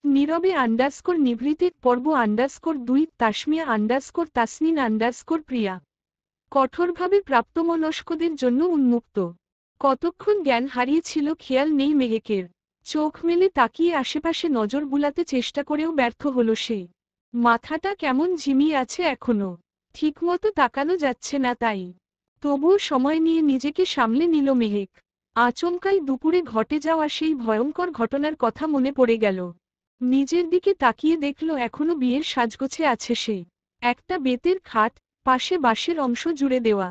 নীরবে নিভৃতে পর্ব 2 তাসমিয়া তাসনিন প্রিয়া। কঠোরভাবে প্রাপ্তমনস্কদের জন্য উন্মুক্ত। কতক্ষণ জ্ঞান হারিয়েছিল খেয়াল নেই মেহেকের। চোখ মেলে তাকিয়ে আশেপাশে নজর বুলাতে চেষ্টা করেও ব্যর্থ হলো সে। মাথাটা কেমন ঝিমিয়ে আছে এখনো। ঠিকমতো তাকানো যাচ্ছে না তাই। তবুও সময় নিয়ে নিজেকে সামলে নিল মেহেক। আচমকাই দুপুরে ঘটে যাওয়া সেই ভয়ঙ্কর ঘটনার কথা মনে পড়ে গেল। নিজের দিকে তাকিয়ে দেখল এখনো বিয়ের সাজগোছে আছে সে। একটা বেতের খাট, পাশে বাঁশের অংশ জুড়ে দেওয়া।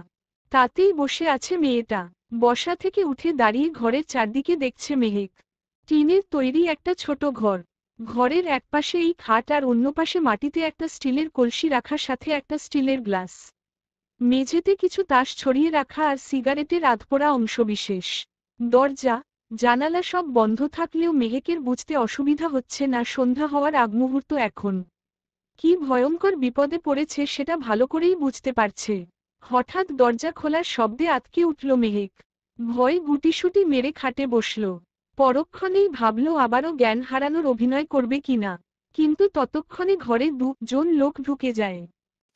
তাতেই বসে আছে মেয়েটা। বসা থেকে উঠে দাঁড়িয়ে ঘরের চারদিকে দেখছে মেহেক। টিনের তৈরি একটা ছোট ঘর। ঘরের একপাশে এই খাট আর অন্য পাশে মাটিতে একটা স্টিলের কলসি রাখার সাথে একটা স্টিলের গ্লাস। মেঝেতে কিছু তাস ছড়িয়ে রাখা আর সিগারেটের আধপোড়া অংশবিশেষ। দরজা, জানালা সব বন্ধ থাকলেও মেহেকের বুঝতে অসুবিধা হচ্ছে না সন্ধ্যা হওয়ার আগমুহূর্ত এখন। কি ভয়ঙ্কর বিপদে পড়েছে সেটা ভালো করেই বুঝতে পারছে। হঠাৎ দরজা খোলার শব্দে আঁতকে উঠল মেহেক। ভয় গুটিসুটি মেরে খাটে বসল। পরক্ষণেই ভাবল আবারও জ্ঞান হারানোর অভিনয় করবে কিনা। কিন্তু ততক্ষণে ঘরে 2 জন লোক ঢুকে যায়।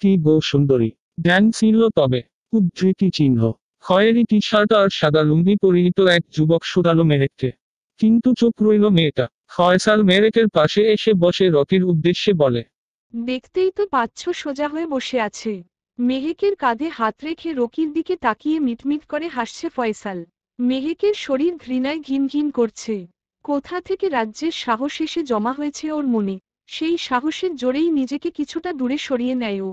কি গো সুন্দরী, জ্ঞান ছিল তবে? উদ্ধৃতি চিহ্ন। খয়েরি টি শার্ট আর সাদা লুঙ্গি পরিহিত এক যুবক শুধালো মেহেককে। কিন্তু চুপ রইল মেয়েটা। ফয়সাল মেহেকের পাশে এসে বসে রকির উদ্দেশ্যে বলে। দেখতেই তো পাচ্ছ সোজা হয়ে বসে আছে। মেহেকের কাঁধে হাত রেখে রকির দিকে তাকিয়ে মিটমিট করে হাসছে ফয়সাল। মেহেকের শরীর ঘৃণায় ঘিন ঘিন করছে। কোথা থেকে রাজ্যের সাহস এসে জমা হয়েছে ওর মনে। সেই সাহসের জোরেই নিজেকে কিছুটা দূরে সরিয়ে নেয় ও।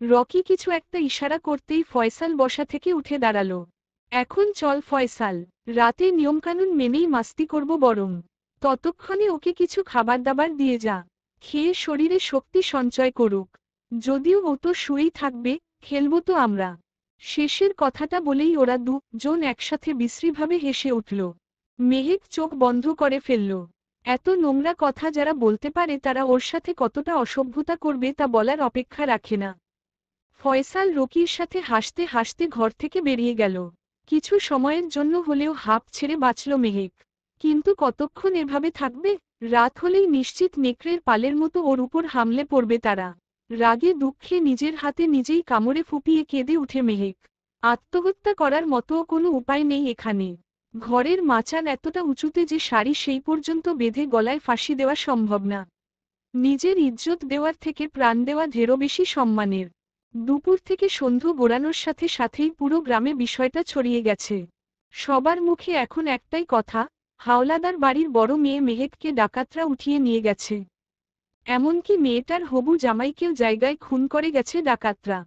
রকি কিছু একটা ইশারা করতেই ফয়সাল বসা থেকে উঠে দাঁড়ালো। এখন চল ফয়সাল, রাতে নিয়মকানুন মেনেই মাস্তি করব বরং। ততক্ষণে ওকে কিছু খাবার দাবার দিয়ে যা। খেয়ে শরীরে শক্তি সঞ্চয় করুক। যদিও ও তো শুয়েই থাকবে, খেলবো তো আমরা। শেষের কথাটা বলেই ওরা 2 জন একসাথে বিশ্রীভাবে হেসে উঠল। মেহেক চোখ বন্ধ করে ফেলল। এত নোংরা কথা যারা বলতে পারে তারা ওর সাথে কতটা অসভ্যতা করবে তা বলার অপেক্ষা রাখে না। ফয়সাল রকির সাথে হাসতে হাসতে ঘর থেকে বেরিয়ে গেল। কিছু সময়ের জন্য হলেও হাঁপ ছেড়ে বাঁচল মেহেক। কিন্তু কতক্ষণ এভাবে থাকবে? রাত হলেই নিশ্চিত নেকড়ের পালের মতো ওর উপর হামলে পড়বে তারা। রাগে দুঃখে নিজের হাতে নিজেই কামড়ে ফুপিয়ে কেঁদে উঠে মেহেক। আত্মহত্যা করার মতোও কোনো উপায় নেই এখানে। ঘরের মাচান এতটা উঁচুতে যে শাড়ি সেই পর্যন্ত বেঁধে গলায় ফাঁসি দেওয়া সম্ভব না। নিজের ইজ্জত দেওয়ার থেকে প্রাণ দেওয়া ঢেরও বেশি সম্মানের। দুপুর থেকে সন্ধ্যা গড়ানোর সাথে সাথেই পুরো গ্রামে বিষয়টা ছড়িয়ে গেছে। সবার মুখে এখন একটাই কথা, হাওলাদার বাড়ির বড় মেয়ে মেহেককে ডাকাতরা উঠিয়ে নিয়ে গেছে। এমনকি মেয়েটার হবু জামাইকেও জায়গায় খুন করে গেছে ডাকাতরা।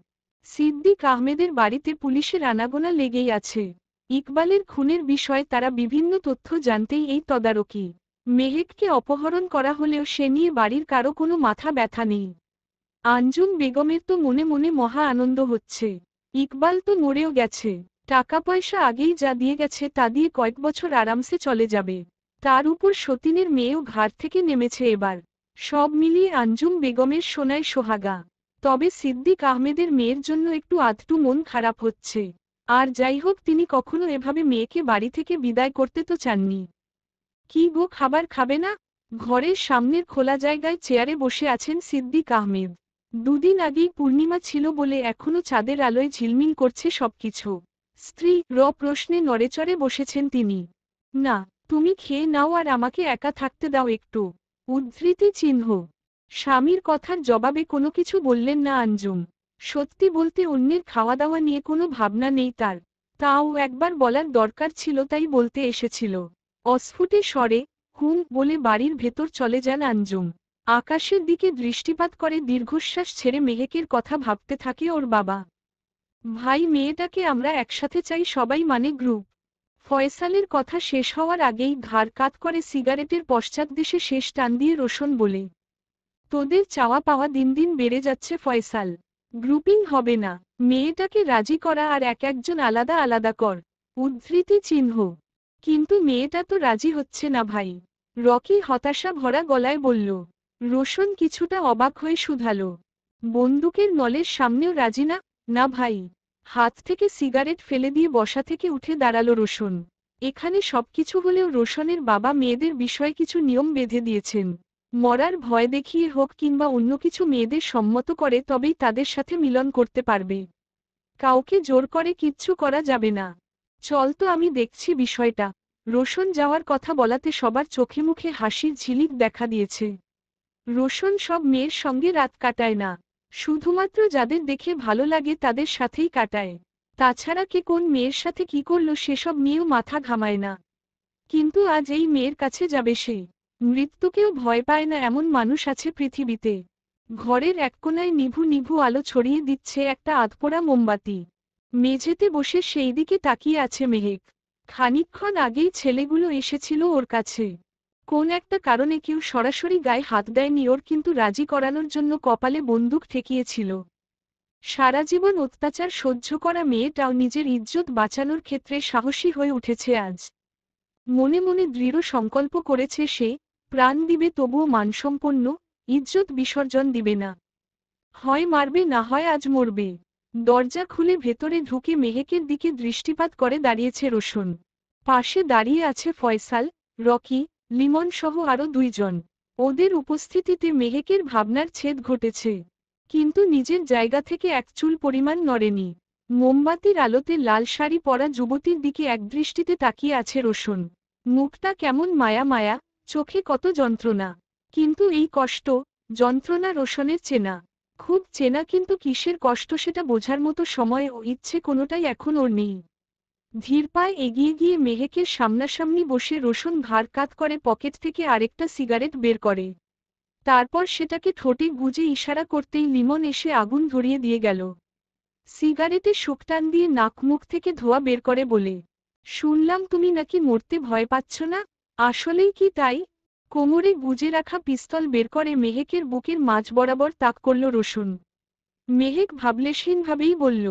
সিদ্দিক আহমেদের বাড়িতে পুলিশের আনাগোনা লেগেই আছে। ইকবালের খুনের বিষয়ে তারা বিভিন্ন তথ্য জানতেই এই তদারকি। মেহেককে অপহরণ করা হলেও সে নিয়ে বাড়ির কারো কোনো মাথা ব্যথা নেই। আঞ্জুম বেগমের তো মনে মনে মহা আনন্দ হচ্ছে। ইকবাল তো মরেও গেছে। টাকা পয়সা আগেই যা দিয়ে গেছে তা দিয়ে কয়েক বছর আরামসে চলে যাবে। তার উপর সতীনের মেয়েও ঘাট থেকে নেমেছে এবার। সব মিলিয়ে আঞ্জুম বেগমের সোনায় সোহাগা। তবে সিদ্দিক আহমেদের মেয়ের জন্য একটু আধটু মন খারাপ হচ্ছে। আর যাই হোক তিনি কখনো এভাবে মেয়েকে বাড়ি থেকে বিদায় করতে তো চাননি। কি গো খাবার খাবে না? ঘরের সামনের খোলা জায়গায় চেয়ারে বসে আছেন সিদ্দিক আহমেদ। দুদিন আগেই পূর্ণিমা ছিল বলে এখনো চাঁদের আলোয় ঝিলমিল করছে সবকিছু। স্ত্রী প্রশ্নে নড়েচড়ে বসেছেন তিনি। না, তুমি খেয়ে নাও আর আমাকে একা থাকতে দাও একটু। উদ্ধৃতি চিহ্ন। স্বামীর কথার জবাবে কোনো কিছু বললেন না আঞ্জুম। সত্যি বলতে অন্যের খাওয়া দাওয়া নিয়ে কোনো ভাবনা নেই তার। তাও একবার বলার দরকার ছিল তাই বলতে এসেছিল। অস্ফুটে স্বরে বলে বাড়ির ভেতর চলে যান আঞ্জুম। আকাশের দিকে দৃষ্টিপাত করে দীর্ঘশ্বাস ছেড়ে মেহেকের কথা ভাবতে থাকে ওর বাবা। ভাই মেয়েটাকে আমরা একসাথে চাই সবাই মানে গ্রুপ। ফয়সালের কথা শেষ হওয়ার আগেই ঘাড় কাত করে সিগারেটের পশ্চাৎদেশে শেষ টান দিয়ে রোশন বলে। তোদের চাওয়া পাওয়া দিন দিন বেড়ে যাচ্ছে ফয়সাল। গ্রুপিং হবে না, মেয়েটাকে রাজি করা আর এক একজন আলাদা আলাদা কর। উদ্ধৃতি চিহ্ন। কিন্তু মেয়েটা তো রাজি হচ্ছে না ভাই। রকি হতাশা ভরা গলায় বলল। রোশন কিছুটা অবাক হয়ে শুধালো। বন্দুকের নলের সামনেও রাজি না? না ভাই। হাত থেকে সিগারেট ফেলে দিয়ে বসা থেকে উঠে দাঁড়ালো রোশন। এখানে সবকিছু হলেও রোশনের বাবা মেয়েদের বিষয়ে কিছু নিয়ম বেঁধে দিয়েছেন। মরার ভয় দেখিয়ে হোক কিংবা অন্য কিছু মেয়েদের সম্মত করে তবেই তাদের সাথে মিলন করতে পারবে। কাউকে জোর করে কিচ্ছু করা যাবে না। চল তো আমি দেখছি বিষয়টা। রোশন যাওয়ার কথা বলাতে সবার চোখে মুখে হাসির ঝিলিক দেখা দিয়েছে। রোশন সব মেয়ের সঙ্গে রাত কাটায় না, শুধুমাত্র যাদের দেখে ভালো লাগে তাদের সাথেই কাটায়। তাছাড়া কে কোন মেয়ের সাথে কি করলো সেসব নিয়েও মাথা ঘামায় না। কিন্তু আজ এই মেয়ের কাছে যাবে সে। মৃত্যুকেও ভয় পায় না এমন মানুষ আছে পৃথিবীতে। ঘরের এক কোণায় নিভু নিভু আলো ছড়িয়ে দিচ্ছে একটা আধপোড়া মোমবাতি। মেঝেতে বসে সেই দিকে তাকিয়ে আছে মেহেক। খানিকক্ষণ আগেই ছেলেগুলো এসেছিল ওর কাছে। কোন একটা কারণে কেউ সরাসরি গায়ে হাত দেয়নি ওর, কিন্তু রাজি করানোর জন্য কপালে বন্দুক ঠেকিয়েছিল। সারা জীবন অত্যাচার সহ্য করা মেয়েটাও নিজের ইজ্জত বাঁচানোর ক্ষেত্রে সাহসী হয়ে উঠেছে আজ। মনে মনে দৃঢ় সংকল্প করেছে সে, প্রাণ দিবে তবুও মানসম্পন্ন, ইজ্জত বিসর্জন দিবে না। হয় মারবে না হয় আজ মরবে। দরজা খুলে ভেতরে ঢুকে মেহেকের দিকে দৃষ্টিপাত করে দাঁড়িয়েছে রোশন। পাশে দাঁড়িয়ে আছে ফয়সাল, রকি, লিমন সহ আরো 2 জন। ওদের উপস্থিতিতে মেহেকের ভাবনার ছেদ ঘটেছে। কিন্তু নিজের জায়গা থেকে এক চুল পরিমাণ নড়েনি। মোমবাতির আলোতে লাল শাড়ি পরা যুবতীর দিকে একদৃষ্টিতে তাকিয়ে আছে রোশন। মুখটা কেমন মায়া মায়া, চোখে কত যন্ত্রণা। কিন্তু এই কষ্ট, যন্ত্রণা রোশনের চেনা। খুব চেনা, কিন্তু কিসের কষ্ট সেটা বোঝার মতো সময় ও ইচ্ছে কোনোটাই এখন ওর নেই। ধীর পায়ে এগিয়ে গিয়ে মেহেকের সামনাসামনি বসে রোশন ভার কাত করে পকেট থেকে আরেকটা সিগারেট বের করে। তারপর সেটাকে ঠোঁটে গুজে ইশারা করতেই লিমন এসে আগুন ধরিয়ে দিয়ে গেল। সিগারেটে শুকটান দিয়ে নাক মুখ থেকে ধোঁয়া বের করে বলে, শুনলাম তুমি নাকি মরতে ভয় পাচ্ছ না, আসলেই কি তাই? কোমরে গুজে রাখা পিস্তল বের করে মেহেকের বুকের মাঝ বরাবর তাক করল রোশন। মেহেক ভাবলেশহীনভাবেই বলল,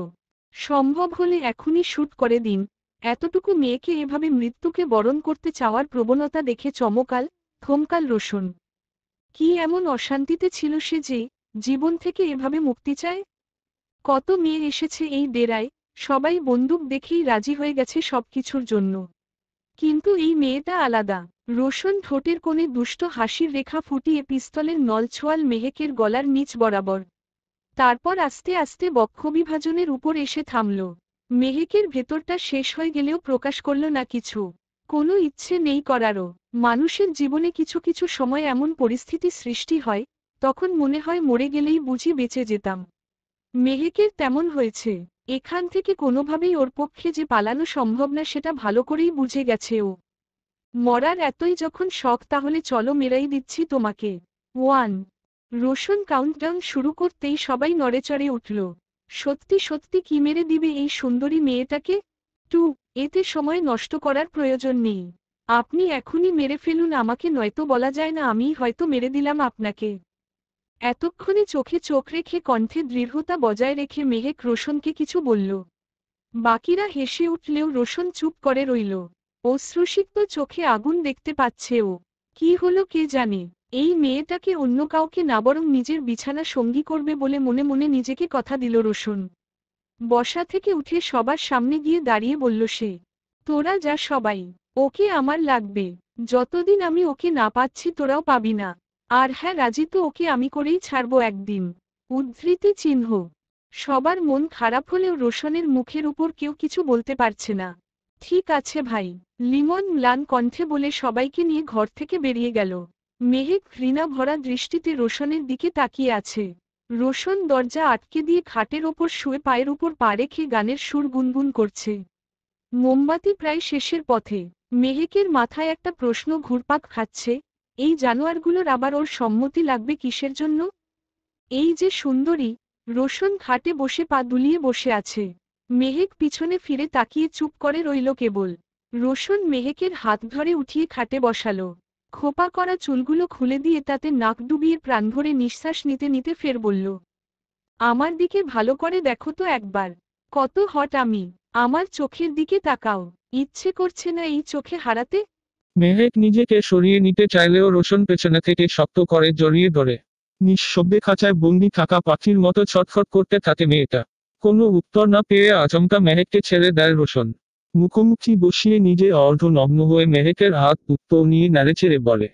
সম্ভব হলে এখনই শুট করে দিন। এতটুকু মেয়েকে এভাবে মৃত্যুকে বরণ করতে চাওয়ার প্রবণতা দেখে থমকাল রোশন। কি এমন অশান্তিতে ছিল সে যে জীবন থেকে এভাবে মুক্তি চায়? কত মেয়ে এসেছে এই ডেরায়, সবাই বন্দুক দেখেই রাজি হয়ে গেছে সবকিছুর জন্য। কিন্তু এই মেয়েটা আলাদা। রোশন ঠোঁটের কোণে দুষ্ট হাসির রেখা ফুটিয়ে পিস্তলের নল ছোয়াল মেহেকের গলার নিচ বরাবর। তারপর আস্তে আস্তে বক্ষবিভাজনের উপর এসে থামল। মেহেকের ভেতরটা শেষ হয়ে গেলেও প্রকাশ করল না কিছু। কোনো ইচ্ছে নেই করারও। মানুষের জীবনে কিছু কিছু সময় এমন পরিস্থিতি সৃষ্টি হয়, তখন মনে হয় মরে গেলেই বুঝি বেঁচে যেতাম। মেহেকের তেমন হয়েছে। এখান থেকে কোনোভাবেই ওর পক্ষে যে পালানো সম্ভব না সেটা ভালো করেই বুঝে গেছে ও। মরার এতই যখন শখ তাহলে চলো মেরাই দিচ্ছি তোমাকে। 1। রোশন কাউন্টডাউন শুরু করতেই সবাই নড়েচড়ে উঠল। সত্যি সত্যি কি মেরে দিবে এই সুন্দরী মেয়েটাকে? 2। এতে সময় নষ্ট করার প্রয়োজন নেই। আপনি এখনই মেরে ফেলুন আমাকে, নয়তো বলা যায় না আমিই হয়তো মেরে দিলাম আপনাকে। এতক্ষণে চোখে চোখ রেখে কণ্ঠে দৃঢ়তা বজায় রেখে মেহেক রোশনকে কিছু বলল। বাকিরা হেসে উঠলেও রোশন চুপ করে রইল। অশ্রুসিক্ত চোখে আগুন দেখতে পাচ্ছে ও। কি হলো কে জানে। এই মেয়েটাকে অন্য কাউকে না বরং নিজের বিছানা সঙ্গী করবে বলে মনে মনে নিজেকে কথা দিল রোশন। বসা থেকে উঠে সবার সামনে গিয়ে দাঁড়িয়ে বলল সে, তোরা যা সবাই, ওকে আমার লাগবে। যতদিন আমি ওকে না পাচ্ছি তোরাও পাবি না। আর হ্যাঁ, রাজি তো ওকে আমি করেই ছাড়বো একদিন। উদ্ধৃতি চিহ্ন। সবার মন খারাপ হলেও রোশনের মুখের উপর কেউ কিছু বলতে পারছে না। ঠিক আছে ভাই, লিমন ম্লান কণ্ঠে বলে সবাইকে নিয়ে ঘর থেকে বেরিয়ে গেল। মেহেক ঘৃণা ভরা দৃষ্টিতে রোশনের দিকে তাকিয়ে আছে। রোশন দরজা আটকে দিয়ে খাটের ওপর শুয়ে পায়ের উপর পা রেখে গানের সুর গুনগুন করছে। মোমবাতি প্রায় শেষের পথে। মেহেকের মাথায় একটা প্রশ্ন ঘুরপাক খাচ্ছে, এই জানোয়ারগুলোর আবার ওর সম্মতি লাগবে কিসের জন্য? এই যে সুন্দরী। রোশন খাটে বসে পা দুলিয়ে বসে আছে। মেহেক পিছনে ফিরে তাকিয়ে চুপ করে রইল কেবল। রোশন মেহেকের হাত ধরে উঠিয়ে খাটে বসালো। খোপা করা চুলগুলো খুলে দিয়ে তাতে নাক ডুবিয়ে প্রাণভরে নিঃশ্বাস নিতে নিতে ফের বলল, আমার দিকে ভালো করে দেখো তো একবার। কত হট আমি। আমার চোখের দিকে তাকাও। ইচ্ছে করছে না এই চোখে হারাতে? মেহেক নিজেকে সরিয়ে নিতে চাইলেও রোশন পেছনে থেকে শক্ত করে জড়িয়ে ধরে। নিঃশব্দে খাঁচায় বন্দি থাকা পাখির মতো ছটফট করতে থাকে মেয়েটা। কোনো উত্তর না পেয়ে আচমকা মেহেককে ছেড়ে দেয় রোশন। মুখোমুখি বসিয়ে নিজে অর্ধনগ্ন হয়ে মেহেকের হাত উত্তর নিয়ে নাড়েচেড়ে বলে,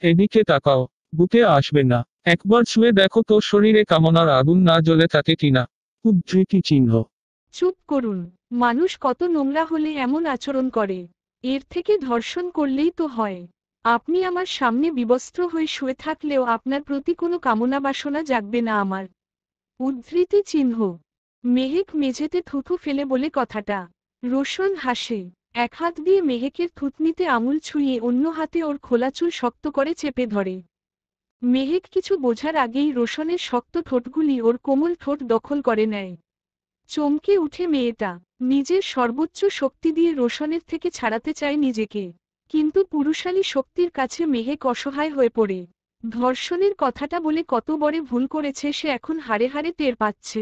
এদিকে তাকাও। বুকে আসবে না। একবার ছুঁয়ে দেখো তো শরীরে কামনার আগুন না জ্বলে থাকে কিনা। উদ্ধৃতি চিহ্ন। চুপ করুন। মানুষ কত নোংরা হলে এমন আচরণ করে। এর থেকে ধর্ষণ করলেই তো হয়। আপনি আমার সামনে বিবস্ত্র হয়ে শুয়ে থাকলেও আপনার প্রতি কোনো কামনা বাসনা জাগবে না আমার। উদ্ধৃতি চিহ্ন। মেহেক মেঝেতে থুথু ফেলে বলে কথাটা। রোশন হাসে। এক হাত দিয়ে মেহেকের থুতনিতে আঙুল ছুঁয়ে অন্য হাতে ওর খোলা চুল শক্ত করে চেপে ধরে। মেহেক কিছু বোঝার আগেই রোশনের শক্ত ঠোঁটগুলি ওর কোমল ঠোঁট দখল করে নেয়। চমকে উঠে মেয়েটা। নিজের সর্বোচ্চ শক্তি দিয়ে রোশনের থেকে ছাড়াতে চায় নিজেকে। কিন্তু পুরুষালী শক্তির কাছে মেহেক অসহায় হয়ে পড়ে। ধর্ষণের কথাটা বলে কত বড় ভুল করেছে সে এখন হাড়ে হাড়ে টের পাচ্ছে।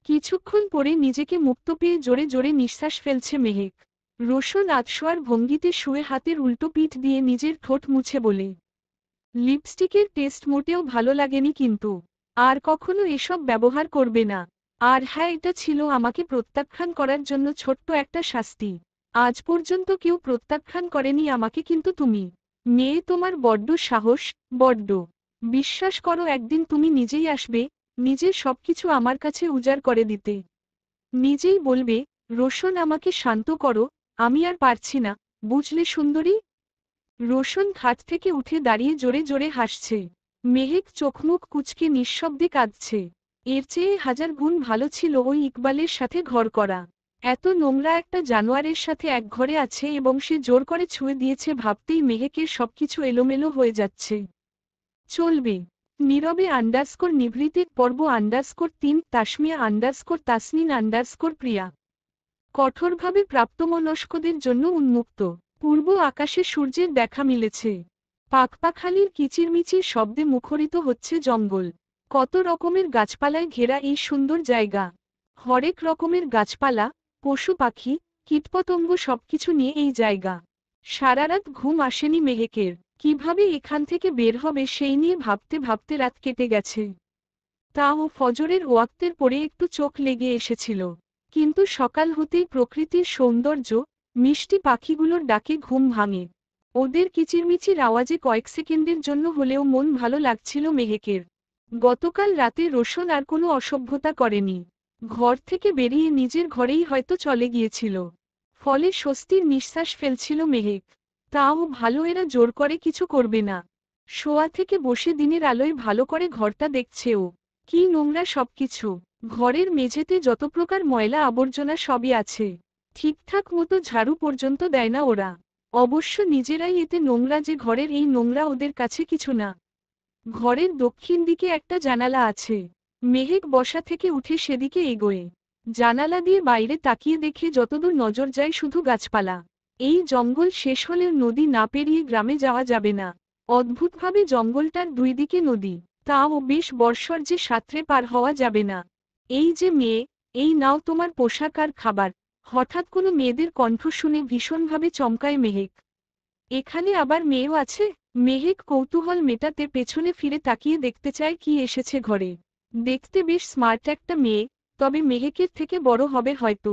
কিছুক্ষণ পরে নিজেকে মুক্ত পেয়ে জোরে জোরে নিঃশ্বাস ফেলছে মেহেক। রোশন আতশোয়ার ভঙ্গিতে শুয়ে হাতের উল্টো পিঠ দিয়ে নিজের ঠোঁট মুছে বলে, লিপস্টিকের টেস্ট মোটেও ভালো লাগেনি কিন্তু। আর কখনো এসব ব্যবহার করবে না। আর হ্যাঁ, এটা ছিল আমাকে প্রত্যাখ্যান করার জন্য ছোট্ট একটা শাস্তি। আজ পর্যন্ত কেউ প্রত্যাখ্যান করেনি আমাকে, কিন্তু তুমি। মেয়ে, তোমার বড্ড সাহস, বড্ড। বিশ্বাস করো, একদিন তুমি নিজেই আসবে, নিজের সবকিছু আমার কাছে উজাড় করে দিতে। নিজেই বলবে, রোশন আমাকে শান্ত করো, আমি আর পারছি না, বুঝলে সুন্দরী? রোশন খাট থেকে উঠে দাঁড়িয়ে জোরে জোরে হাসছে। মেহেক চোখমুখ কুঁচকে নিঃশব্দে কাঁদছে। এর চেয়ে হাজার গুণ ভালো ছিল ওই ইকবালের সাথে ঘর করা। এত নোংরা একটা জানোয়ারের সাথে এক ঘরে আছে এবং সে জোর করে ছুঁয়ে দিয়েছে ভাবতেই মেহেকের সবকিছু এলোমেলো হয়ে যাচ্ছে। চলবে। নীরবে নিভৃতিক পর্ব 3 তাসমিয়া তাসনিন প্রিয়া। কঠোরভাবে প্রাপ্তমনস্কদের জন্য উন্মুক্ত। পূর্ব আকাশে সূর্যের দেখা মিলেছে। পাখপাখালির কিচিরমিচির শব্দে মুখরিত হচ্ছে জঙ্গল। কত রকমের গাছপালায় ঘেরা এই সুন্দর জায়গা। হরেক রকমের গাছপালা, পশু পাখি, কীটপতঙ্গ সবকিছু নিয়ে এই জায়গা। সারারাত ঘুম আসেনি মেহেকের। কিভাবে এখান থেকে বের হবে সেই নিয়ে ভাবতে ভাবতে রাত কেটে গেছে। তাও ফজরের ওয়াক্তের পরে একটু চোখ লেগে এসেছিল। কিন্তু সকাল হতেই প্রকৃতির সৌন্দর্য, মিষ্টি পাখিগুলোর ডাকে ঘুম ভাঙে। ওদের কিচিরমিচির আওয়াজে কয়েক সেকেন্ডের জন্য হলেও মন ভালো লাগছিল মেহেকের। গতকাল রাতে রোশন আর কোনো অসভ্যতা করেনি। ঘর থেকে বেরিয়ে নিজের ঘরেই হয়তো চলে গিয়েছিল। ফলে স্বস্তির নিঃশ্বাস ফেলছিল মেহেক। তাও ভালো, এরা জোর করে কিছু করবে না। শোয়া থেকে বসে দিনের আলোয় ভালো করে ঘরটা দেখছে ও। কি নোংরা সবকিছু। ঘরের মেঝেতে যত প্রকার ময়লা আবর্জনা সবই আছে। ঠিকঠাক মতো ঝাড়ু পর্যন্ত দেয় না ওরা। অবশ্য নিজেরাই এতে নোংরা যে ঘরের এই নোংরা ওদের কাছে কিছু না। ঘরের দক্ষিণ দিকে একটা জানালা আছে। মেহেক বসা থেকে উঠে সেদিকে এগোয়। জানালা দিয়ে বাইরে তাকিয়ে দেখে যতদূর নজর যায় শুধু গাছপালা। এই জঙ্গল শেষ হলেও নদী না পেরিয়ে গ্রামে যাওয়া যাবে না। অদ্ভুতভাবে জঙ্গলটার দুই দিকে নদী। তাও বেশ বর্ষর যে সাঁতরে পার হওয়া যাবে না। এই যে মেয়ে, এই নাও তোমার পোশাক আর খাবার। হঠাৎ কোনো মেয়েদের কণ্ঠ শুনে ভীষণভাবে চমকায় মেহেক। এখানে আবার মেয়েও আছে? মেহেক কৌতূহল মেটাতে পেছনে ফিরে তাকিয়ে দেখতে চায় কি এসেছে ঘরে। দেখতে বেশ স্মার্ট একটা মেয়ে, তবে মেহেকের থেকে বড় হবে হয়তো।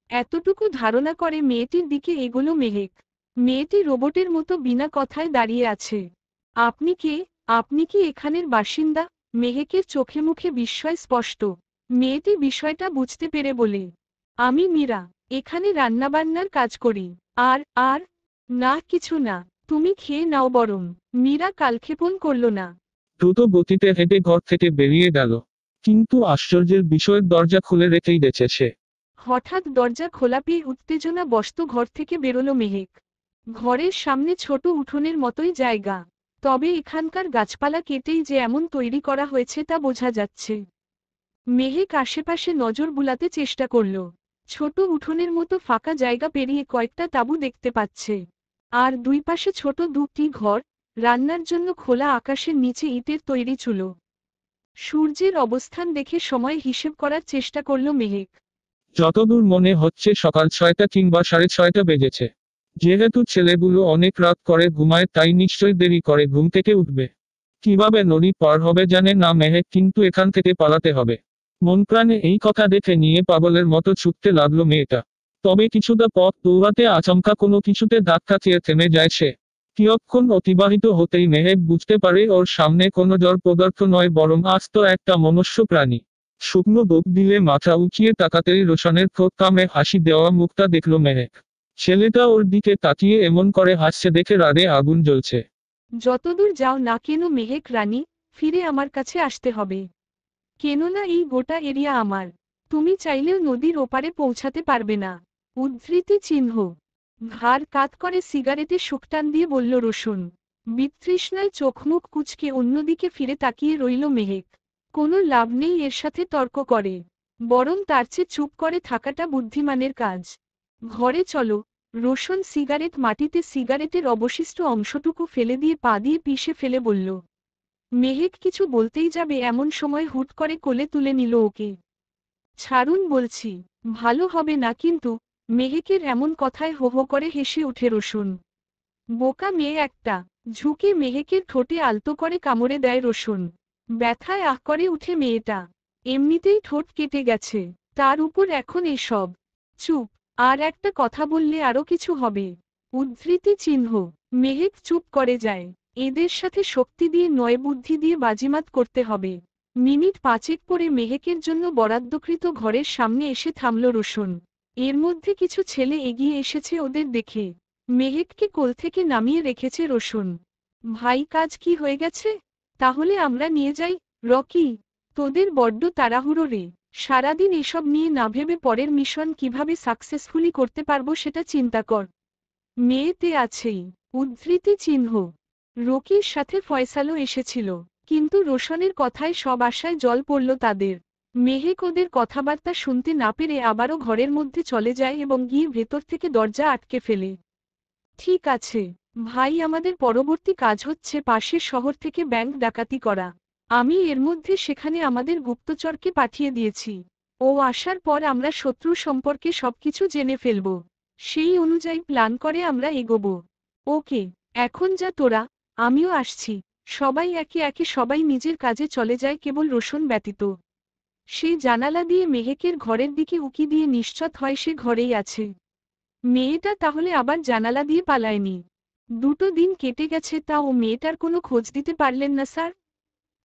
এতটুকু ধারণা করে মেয়েটির দিকে এগোলো মেহেক। মেয়েটি রোবটের মতো বিনা কথায় দাঁড়িয়ে আছে। আপনি কে? আপনি কি এখানের বাসিন্দা? মেহেকের চোখে মুখে বিস্ময় স্পষ্ট। মেয়েটি বিষয়টা বুঝতে পেরে বলে, আমি মীরা, এখানে রান্নাবান্নার কাজ করি। আর আর না, কিছু না, তুমি খেয়ে নাও বরং। মীরা কালক্ষেপণ করল না। দ্রুত গতিতে হেঁটে ঘর থেকে বেরিয়ে গেল। কিন্তু আশ্চর্যের বিষয়ের দরজা খুলে রেখেই গেছে সে। হঠাৎ দরজা খোলা পেয়ে উত্তেজনা বশত ঘর থেকে বেরোলো মেহেক। ঘরের সামনে ছোট উঠোনের মতোই জায়গা। তবে এখানকার গাছপালা কেটেই যে এমন তৈরি করা হয়েছে তা বোঝা যাচ্ছে। মেহেক আশেপাশে নজর বুলাতে চেষ্টা করল। ছোট উঠোনের মতো ফাঁকা জায়গা পেরিয়ে কয়েকটা তাঁবু দেখতে পাচ্ছে। আর দুই পাশে ছোট দুটি ঘর, রান্নার জন্য খোলা আকাশের নিচে ইটের তৈরি চুলো। সূর্যের অবস্থান দেখে সময় হিসেব করার চেষ্টা করল মেহেক। যতদূর মনে হচ্ছে সকাল 6টা কিংবা 6:30 বেজেছে। যেহেতু ছেলেগুলো অনেক রাত করে ঘুমায় তাই নিশ্চয়ই দেরি করে ঘুম থেকে উঠবে। কিভাবে নদী পার হবে জানে না মেহেক, কিন্তু এখান থেকে পালাতে হবে। মন প্রাণে এই কথা দেখে নিয়ে পাগলের মতো ছুটতে লাগলো মেয়েটা। তবে কিছুটা পথ দৌড়াতে আচমকা কোনো কিছুতে ধাক্কা খেয়ে থেমে যায় সে। কিয়ৎক্ষণ অতিবাহিত হতেই মেহেক বুঝতে পারে ওর সামনে কোনো জড় পদার্থ নয়, বরং আস্ত একটা মনুষ্য প্রাণী। শুকনো বোক দিলে মাথা উঁচিয়ে তাকাতেই রোশনের ঠোঁট কামড়ে হাসি দেওয়া মুখটা দেখল মেহেক। ছেলেটা ওর দিকে তাকিয়ে এমন করে হাসছে দেখে রাগে আগুন জ্বলছে। যতদূর যাও না কেন মেহেক রানী, ফিরে আমার কাছে আসতে হবে। কেননা এই গোটা এরিয়া আমার। তুমি চাইলেও নদীর ওপারে পৌঁছাতে পারবে না। উদ্ধৃতি চিহ্ন। ঘাড় কাত করে সিগারেটে শুকটান দিয়ে বলল রোশন। বিতৃষ্ণায় চোখমুখ কুঁচকে অন্যদিকে ফিরে তাকিয়ে রইল মেহেক। কোনো লাভ নেই এর সাথে তর্ক করে, বরং তার চেয়ে চুপ করে থাকাটা বুদ্ধিমানের কাজ। ঘরে চলো। রোশন সিগারেট মাটিতে সিগারেটের অবশিষ্ট অংশটুকু ফেলে দিয়ে পা দিয়ে পিষে ফেলে বলল। মেহেক কিছু বলতেই যাবে এমন সময় হুট করে কোলে তুলে নিল ওকে। ছাড়ুন বলছি। ভালো হবে না কিন্তু। মেহেকের এমন কথায় হো হো করে হেসে উঠে রোশন। বোকা মেয়ে একটা। ঝুঁকে মেহেকের ঠোঁটে আলতো করে কামড়ে দেয় রোশন। ব্যথায় আহ করে উঠে মেয়েটা। এমনিতেই ঠোঁট কেটে গেছে, তার উপর এখন এসব। চুপ। আর একটা কথা বললে আরো কিছু হবে। উদ্ধৃতি চিহ্ন। মেহেক চুপ করে যায়। এদের সাথে শক্তি দিয়ে নয়, বুদ্ধি দিয়ে বাজিমাত করতে হবে। মিনিট পাঁচেক পরে মেহেকের জন্য বরাদ্দকৃত ঘরের সামনে এসে থামল রোশন। এর মধ্যে কিছু ছেলে এগিয়ে এসেছে ওদের দেখে। মেহেককে কোল থেকে নামিয়ে রেখেছে রোশন। ভাই, কাজ কি হয়ে গেছে? তাহলে আমরা নিয়ে যাই। রকি, তোদের বড্ড তাড়াহুড়ো রে। সারাদিন এসব নিয়ে না ভেবে পরের মিশন কিভাবে সাকসেসফুলি করতে পারবো সেটা চিন্তা কর। মেয়েতে আছেই। উদ্ধৃতি চিহ্ন। রকির সাথে ফয়সালও এসেছিল, কিন্তু রোশনের কথায় সব আশায় জল পড়ল তাদের। মেহেক ওদের কথাবার্তা শুনতে না পেরে আবারও ঘরের মধ্যে চলে যায় এবং গিয়ে ভেতর থেকে দরজা আটকে ফেলে। ঠিক আছে ভাই, আমাদের পরবর্তী কাজ হচ্ছে পাশের শহর থেকে ব্যাংক ডাকাতি করা। আমি এর মধ্যে সেখানে আমাদের গুপ্তচরকে পাঠিয়ে দিয়েছি। ও আসার পর আমরা শত্রু সম্পর্কে সবকিছু জেনে ফেলব। সেই অনুযায়ী প্ল্যান করে আমরা এগোব। ওকে, এখন যা তোরা। আমিও আসছি। সবাই একে একে সবাই নিজের কাজে চলে যায়, কেবল রোশন ব্যতীত। সে জানালা দিয়ে মেহেকের ঘরের দিকে উকি দিয়ে নিশ্চিত হয় সে ঘরেই আছে। মেয়েটা তাহলে আবার জানালা দিয়ে পালায়নি। 2 দিন কেটে গেছে, তাও মেয়েটার কোনো খোঁজ দিতে পারলেন না স্যার।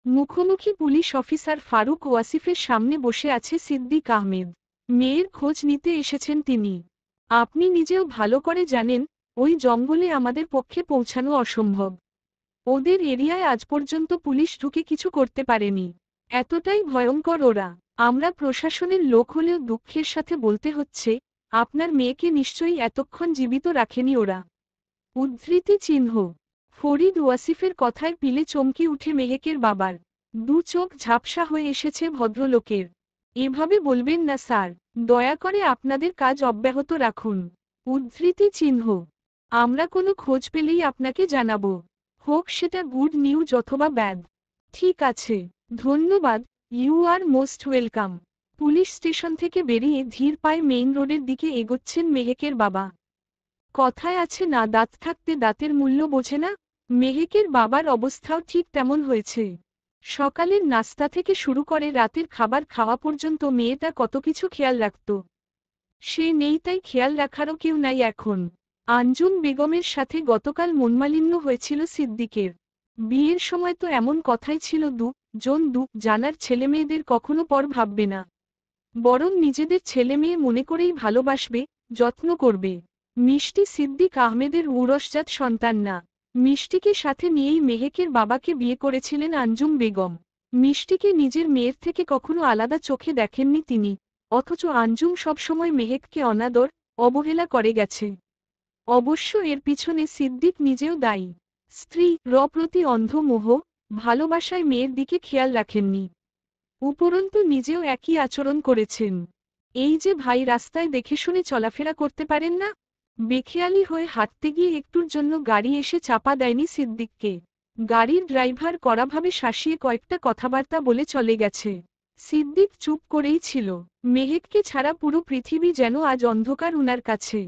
মুখোমুখি পুলিশ অফিসার ফারুক ওয়াসিফের সামনে বসে আছে সিদ্দিক আহমেদ। মেয়ের খোঁজ নিতে এসেছেন তিনি। আপনি নিজেও ভালো করে জানেন, ওই জঙ্গলে আমাদের পক্ষে পৌঁছানো অসম্ভব। ওদের এরিয়ায় আজ পর্যন্ত পুলিশ ঢুকে কিছু করতে পারেনি। এতটাই ভয়ঙ্কর ওরা। আমরা প্রশাসনের লোক হলেও দুঃখের সাথে বলতে হচ্ছে, আপনার মেয়েকে নিশ্চয়ই এতক্ষণ জীবিত রাখেনি ওরা। উদ্ধৃতি চিহ্ন। ফরিদ ওয়াসিফের কথায় পিলে চমকে উঠে মেহেকের বাবার। 2 চোখ ঝাপসা হয়ে এসেছে ভদ্রলোকের। এভাবে বলবেন না স্যার। দয়া করে আপনাদের কাজ অব্যাহত রাখুন। উদ্ধৃতি চিহ্ন। আমরা কোনো খোঁজ পেলেই আপনাকে জানাবো, হোক সেটা গুড নিউজ অথবা ব্যাড। ঠিক আছে, ধন্যবাদ। You are most welcome. Police station থেকে বেরিয়ে ধীর পায়ে মেইন রোডের দিকে এগোচ্ছেন মেহেকের বাবা। কথায় আছে না, দাঁত থাকতে দাঁতের মূল্য বোঝে না। মেহেকের বাবার অবস্থাও ঠিক তেমন হয়েছে। সকালের নাস্তা থেকে শুরু করে রাতের খাবার খাওয়া পর্যন্ত মেয়েটা কত কিছু খেয়াল রাখত। সে নেই, তাই খেয়াল রাখারও কেউ নাই এখন। আঞ্জুম বেগমের সাথে গতকাল মনমালিন্য হয়েছিল সিদ্দিকের। বিয়ের সময় তো এমন কথাই ছিল, জানার ছেলেমেয়েদের কখনো পর ভাববে না, বরং নিজেদের ছেলেমেয়ে মনে করেই ভালোবাসবে, যত্ন করবে। মিষ্টি সিদ্দিক আহমেদের উরসজাত সন্তান না। মিষ্টিকে সাথে নিয়েই মেহেকের বাবাকে বিয়ে করেছিলেন আঞ্জুম বেগম। মিষ্টিকে নিজের মেয়ের থেকে কখনো আলাদা চোখে দেখেননি তিনি। অথচ আঞ্জুম সবসময় মেহেককে অনাদর, অবহেলা করে গেছে। অবশ্য এর পিছনে সিদ্দিক নিজেও দায়ী। স্ত্রী র প্রতি অন্ধ মোহ, ভালোবাসায় মেয়ের দিকে খেয়াল রাখেননি। উপরন্তু নিজেও একই আচরণ করেছেন। এই যে ভাই, রাস্তায় দেখে শুনে চলাফেরা করতে পারেন না? বেখেয়ালি হয়ে হাঁটতে গিয়ে একটুর জন্য গাড়ি এসে চাপা দেয়নি সিদ্দিককে। গাড়ির ড্রাইভার কড়াভাবে শাসিয়ে কয়েকটা কথাবার্তা বলে চলে গেছে। সিদ্দিক চুপ করেই ছিল। মেহেককে ছাড়া পুরো পৃথিবী যেন আজ অন্ধকার উনার কাছে।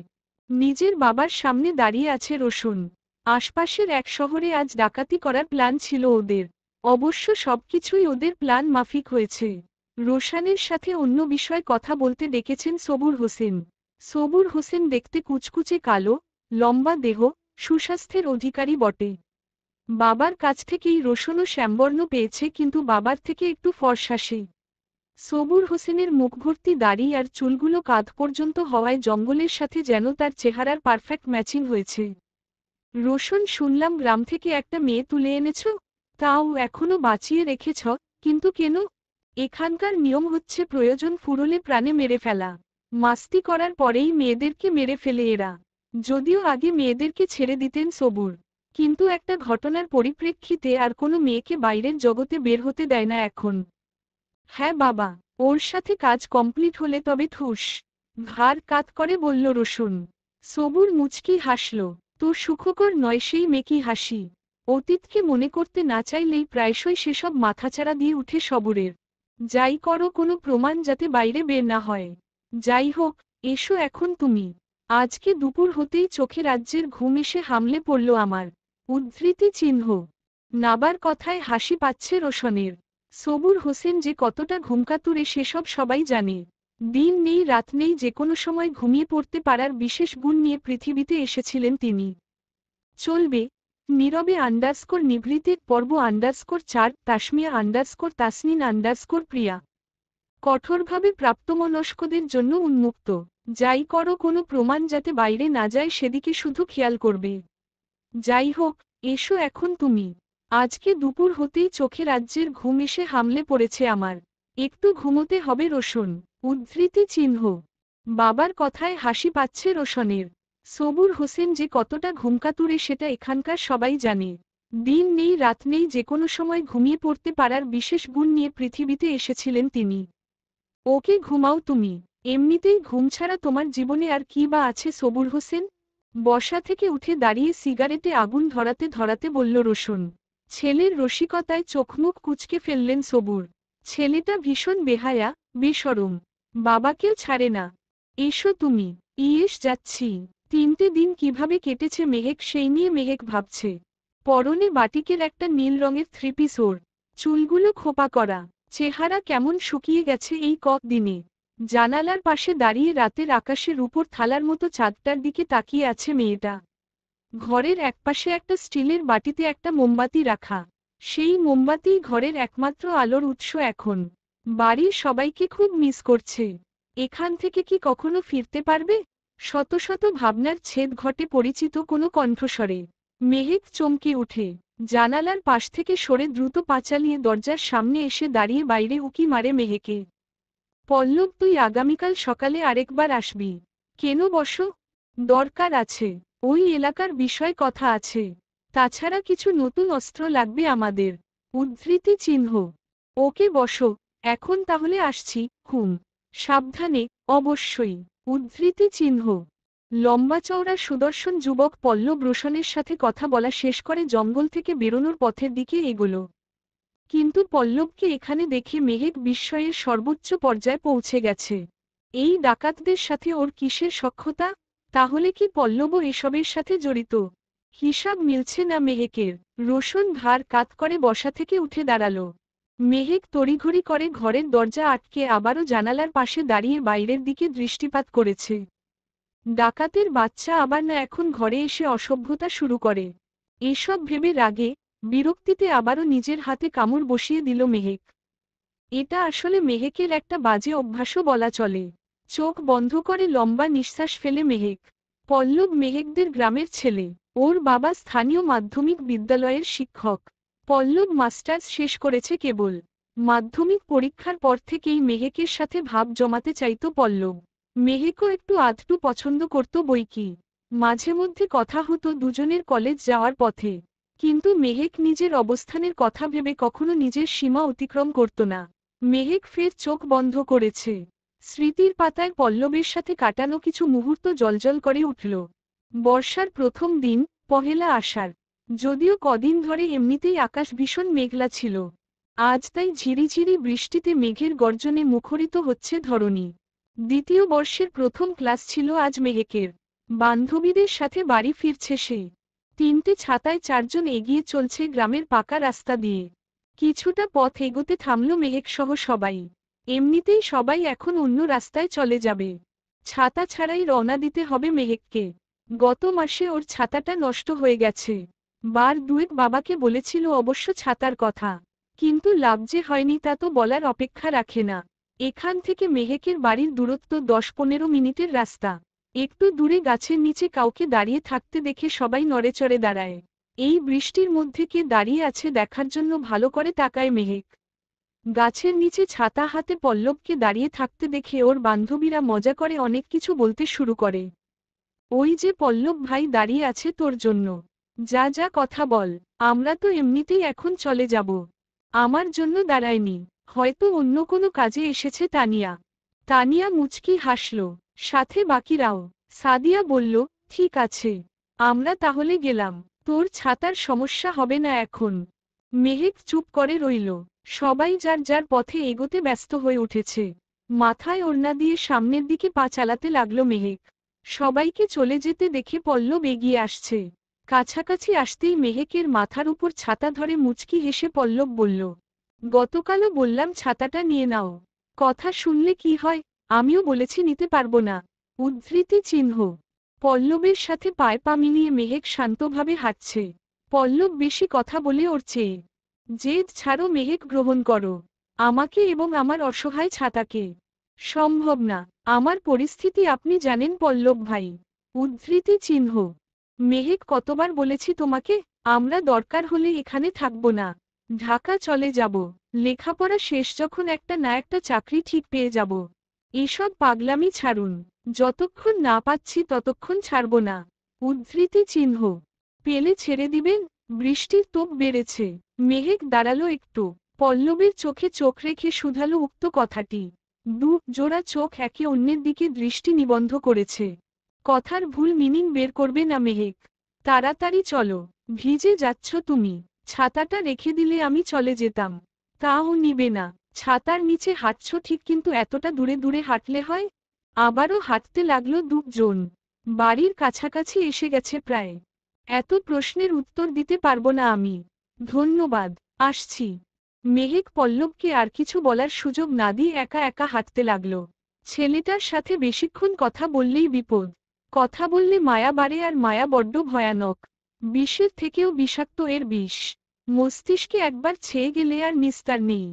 নিজের বাবার সামনে দাঁড়িয়ে আছে রোশন। আশপাশের এক শহরে আজ ডাকাতি করার প্ল্যান ছিল ওদের। অবশ্য সবকিছুই ওদের প্ল্যান মাফিক হয়েছে। রোশানের সাথে অন্য বিষয়ে কথা বলতে ডেকেছেন সবুর হোসেন। সবুর হোসেন দেখতে কুচকুচে কালো, লম্বা দেহ, সুস্বাস্থ্যের অধিকারী বটে। বাবার কাছ থেকেই রোশনও শ্যামবর্ণ পেয়েছে, কিন্তু বাবার থেকে একটু ফর্সা সে। সবুর হোসেনের মুখভর্তি দাড়ি আর চুলগুলো কাঁধ পর্যন্ত হওয়ায় জঙ্গলের সাথে যেন তার চেহারার পারফেক্ট ম্যাচিং হয়েছে। রোশন, শুনলাম গ্রাম থেকে একটা মেয়ে তুলে এনেছ, তাও এখনো বাঁচিয়ে রেখেছ, কিন্তু কেন? এখানকার নিয়ম হচ্ছে প্রয়োজন ফুরলে প্রাণে মেরে ফেলা। মাস্তি করার পরেই মেয়েদেরকে মেরে ফেলে এরা। যদিও আগে মেয়েদেরকে ছেড়ে দিতেন সবুর, কিন্তু একটা ঘটনার পরিপ্রেক্ষিতে আর কোনো মেয়েকে বাইরের জগতে বের হতে দেয় না এখন। হ্যাঁ বাবা, ওর সাথে কাজ কমপ্লিট হলে তবে ঠুস। ঘাড় কাত করে বলল রোশন। সবুর মুচকি হাসল। তো সুখকর নয় সেই মেকি হাসি। অতীতকে মনে করতে না চাইলেই প্রায়শই সেসব মাথাচাড়া দিয়ে উঠে সবুরের। যাই করো, কোনো প্রমাণ যাতে বাইরে বের না হয়। যাই হোক, এসো এখন তুমি। আজকে দুপুর হতেই চোখে রাজ্যের ঘুম এসে হামলে পড়ল আমার। উদ্ধৃতি চিহ্ন। নাবার কথায় হাসি পাচ্ছে রোশনের। সবুর হোসেন যে কতটা ঘুমকাতুরে সেসব সবাই জানে। দিন নেই রাত নেই, যে কোনো সময় ঘুমিয়ে পড়তে পারার বিশেষ গুণ নিয়ে পৃথিবীতে এসেছিলেন তিনি। চলবে। নীরবে নিভৃতের পর্ব 4 তাসমিয়া তাসনিন প্রিয়া। কঠোরভাবে প্রাপ্তমনস্কদের জন্য উন্মুক্ত। যাই করো, কোনো প্রমাণ যাতে বাইরে না যায় সেদিকে শুধু খেয়াল করবে। যাই হোক, এসো এখন তুমি। আজকে দুপুর হতেই চোখে রাজ্যের ঘুম এসে হামলে পড়েছে আমার। একটু ঘুমোতে হবে রোশন। উদ্ধৃতি চিহ্ন। বাবার কথায় হাসি পাচ্ছে রোশনের। সবুর হোসেন যে কতটা ঘুমকাতুরে সেটা এখানকার সবাই জানে। দিন নেই রাত নেই, যে কোনো সময় ঘুমিয়ে পড়তে পারার বিশেষ গুণ নিয়ে পৃথিবীতে এসেছিলেন তিনি। ওকে ঘুমাও তুমি। এমনিতেই ঘুম ছাড়া তোমার জীবনে আর কি বা আছে সবুর হোসেন? বসা থেকে উঠে দাঁড়িয়ে সিগারেটে আগুন ধরাতে ধরাতে বলল রোশন। ছেলের রসিকতায় চোখমুখ কুঁচকে ফেললেন সবুর। ছেলেটা ভীষণ বেহায়া, বেশরম। বাবাকেও ছাড়ে না। এসো তুমি। ইয়েস, যাচ্ছি। 3টে দিন কিভাবে কেটেছে মেহেক সেই নিয়ে মেহেক ভাবছে। পরনে বাটিকের একটা নীল রঙের থ্রিপিস ওর। চুলগুলো খোপা করা। চেহারা কেমন শুকিয়ে গেছে এই দিনে। জানালার পাশে দাঁড়িয়ে রাতের আকাশের উপর থালার মতো চাঁদটার দিকে তাকিয়ে আছে মেয়েটা। ঘরের একপাশে একটা স্টিলের বাটিতে একটা মোমবাতি রাখা। সেই মোমবাতিই ঘরের একমাত্র আলোর উৎস এখন। বাড়ির সবাইকে খুব মিস করছে। এখান থেকে কি কখনো ফিরতে পারবে? শত শত ভাবনার ছেদ ঘটে পরিচিত কোনো কণ্ঠস্বরে। মেহেক চমকে উঠে। জানালার পাশ থেকে সরে দ্রুত পা চালিয়ে দরজার সামনে এসে দাঁড়িয়ে বাইরে উকি মারে মেহেকে। পল্লব, তুই আগামীকাল সকালে আরেকবার আসবি। কেন বসো? দরকার আছে। ওই এলাকার বিষয় কথা আছে। তাছাড়া কিছু নতুন অস্ত্র লাগবে আমাদের। উদ্ধৃতি চিহ্ন। ওকে বসো। এখন তাহলে আসছি। হুম। সাবধানে। অবশ্যই। উদ্ধৃতি চিহ্ন। লম্বা চওড়া সুদর্শন যুবক পল্লব রোশনের সাথে কথা বলা শেষ করে জঙ্গল থেকে বেরোনোর পথের দিকে এগোল। কিন্তু পল্লবকে এখানে দেখে মেহেক বিস্ময়ের সর্বোচ্চ পর্যায়ে পৌঁছে গেছে। এই ডাকাতদের সাথে ওর কিসের সখ্যতা? তাহলে কি পল্লবও এসবের সাথে জড়িত? হিসাব মিলছে না মেহেকের। রোশন ঘাড় কাত করে বসা থেকে উঠে দাঁড়ালো। মেহেক তড়িঘড়ি করে ঘরের দরজা আটকে আবারও জানালার পাশে দাঁড়িয়ে বাইরের দিকে দৃষ্টিপাত করেছে। ডাকাতের বাচ্চা আবার না এখন ঘরে এসে অসভ্যতা শুরু করে। এসব ভেবে রাগে, বিরক্তিতে আবারও নিজের হাতে কামড় বসিয়ে দিল মেহেক। এটা আসলে মেহেকের একটা বাজে অভ্যাসও বলা চলে। চোখ বন্ধ করে লম্বা নিঃশ্বাস ফেলে মেহেক। পল্লব মেহেকদের গ্রামের ছেলে। ওর বাবা স্থানীয় মাধ্যমিক বিদ্যালয়ের শিক্ষক। পল্লব মাস্টার্স শেষ করেছে কেবল। মাধ্যমিক পরীক্ষার পর থেকেই মেহেকের সাথে ভাব জমাতে চাইতো পল্লব। মেহেকও একটু আধটু পছন্দ করত বইকি। মাঝে মধ্যে কথা হতো দুজনের কলেজ যাওয়ার পথে। কিন্তু মেহেক নিজের অবস্থানের কথা ভেবে কখনো নিজের সীমা অতিক্রম করত না। মেহেক ফের চোখ বন্ধ করেছে। স্মৃতির পাতায় পল্লবের সাথে কাটানো কিছু মুহূর্ত জ্বলজ্বল করে উঠল। বর্ষার প্রথম দিন, পহেলা আষাঢ়। যদিও কদিন ধরে এমনিতেই আকাশ ভীষণ মেঘলা ছিল। আজ তাই ঝিরিঝিরি বৃষ্টিতে মেঘের গর্জনে মুখরিত হচ্ছে ধরণী। দ্বিতীয় বর্ষের প্রথম ক্লাস ছিল আজ মেহেকের। বান্ধবীদের সাথে বাড়ি ফিরছে সে। 3টে ছাতায় 4জন এগিয়ে চলছে গ্রামের পাকা রাস্তা দিয়ে। কিছুটা পথ এগোতে থামল মেহেক সহ সবাই। এমনিতেই সবাই এখন অন্য রাস্তায় চলে যাবে। ছাতা ছাড়াই রওনা দিতে হবে মেহেককে। গত মাসে ওর ছাতাটা নষ্ট হয়ে গেছে। বার দুয়েক বাবাকে বলেছিল অবশ্য ছাতার কথা, কিন্তু লাভ যে হয়নি তা তো বলার অপেক্ষা রাখে না। এখান থেকে মেহেকের বাড়ির দূরত্ব 10-15 মিনিটের রাস্তা। একটু দূরে গাছের নিচে কাউকে দাঁড়িয়ে থাকতে দেখে সবাই নড়েচড়ে দাঁড়ায়। এই বৃষ্টির মধ্যে কে দাঁড়িয়ে আছে দেখার জন্য ভালো করে তাকায় মেহেক। গাছের নিচে ছাতা হাতে পল্লবকে দাঁড়িয়ে থাকতে দেখে ওর বান্ধবীরা মজা করে অনেক কিছু বলতে শুরু করে। ওই যে পল্লব ভাই দাঁড়িয়ে আছে তোর জন্য, যা যা কথা বল। আমরা তো এমনিতেই এখন চলে যাব। আমার জন্য দাঁড়ায়নি, হয়তো অন্য কোনো কাজে এসেছে তানিয়া। তানিয়া মুচকি হাসল, সাথে বাকিরাও। সাদিয়া বলল, ঠিক আছে, আমরা তাহলে গেলাম। তোর ছাতার সমস্যা হবে না এখন। মেহেক চুপ করে রইল। সবাই যার যার পথে এগোতে ব্যস্ত হয়ে উঠেছে। মাথায় ওড়না দিয়ে সামনের দিকে পা চালাতে লাগলো মেহেক। সবাইকে চলে যেতে দেখে পল্লব এগিয়ে আসছে। কাছাকাছি আসতেই মেহেকের মাথার উপর ছাতা ধরে মুচকি হেসে পল্লব বলল, গতকালও বললাম ছাতাটা নিয়ে নাও। কথা শুনলে কি হয়? আমিও বলেছি নিতে পারবো না। উদ্ধৃতি চিহ্ন। পল্লবের সাথে পায়ে পা মিলিয়ে মেহেক শান্তভাবে হাঁটছে। পল্লব বেশি কথা বলে ওর চেয়ে। জেদ ছাড়ো মেহেক, গ্রহণ করো আমাকে এবং আমার অসহায় ছাতাকে। সম্ভব না, আমার পরিস্থিতি আপনি জানেন পল্লব ভাই। উদ্ধৃতি চিহ্ন। মেহেক কতবার বলেছি তোমাকে, আমরা দরকার হলে এখানে থাকবো না, ঢাকা চলে যাব। লেখাপড়া শেষ যখন একটা না একটা চাকরি ঠিক পেয়ে যাব। এসব পাগলামি ছাড়ুন। যতক্ষণ না পাচ্ছি ততক্ষণ ছাড়ব না। উদ্ধৃতি চিহ্ন। পেলে ছেড়ে দিবেন? বৃষ্টির তোপ বেড়েছে। মেহেক দাঁড়ালো একটু। পল্লবের চোখে চোখ রেখে শুধালো উক্ত কথাটি। দু জোড়া চোখ একে অন্যের দিকে দৃষ্টি নিবন্ধ করেছে। কথার ভুল মিনিং বের করবে না মেহেক। তাড়াতাড়ি চলো, ভিজে যাচ্ছ তুমি। ছাতাটা রেখে দিলে আমি চলে যেতাম। তাও নিবে না। ছাতার নিচে হাঁটছ ঠিক, কিন্তু এতটা দূরে দূরে হাঁটলে হয়? আবারও হাঁটতে লাগলো দুজন। বাড়ির কাছাকাছি এসে গেছে প্রায়। এত প্রশ্নের উত্তর দিতে পারবো না আমি। ধন্যবাদ, আসছি। মেহেক পল্লবকে আর কিছু বলার সুযোগ না দিয়ে একা একা হাঁটতে লাগলো। ছেলেটার সাথে বেশিক্ষণ কথা বললেই বিপদ। কথা বললে মায়া বাড়ে, আর মায়া বড্ড ভয়ানক। বিষের থেকেও বিষাক্ত এর বিষ। মস্তিষ্কে একবার ছেয়ে গেলে আর নিস্তার নেই।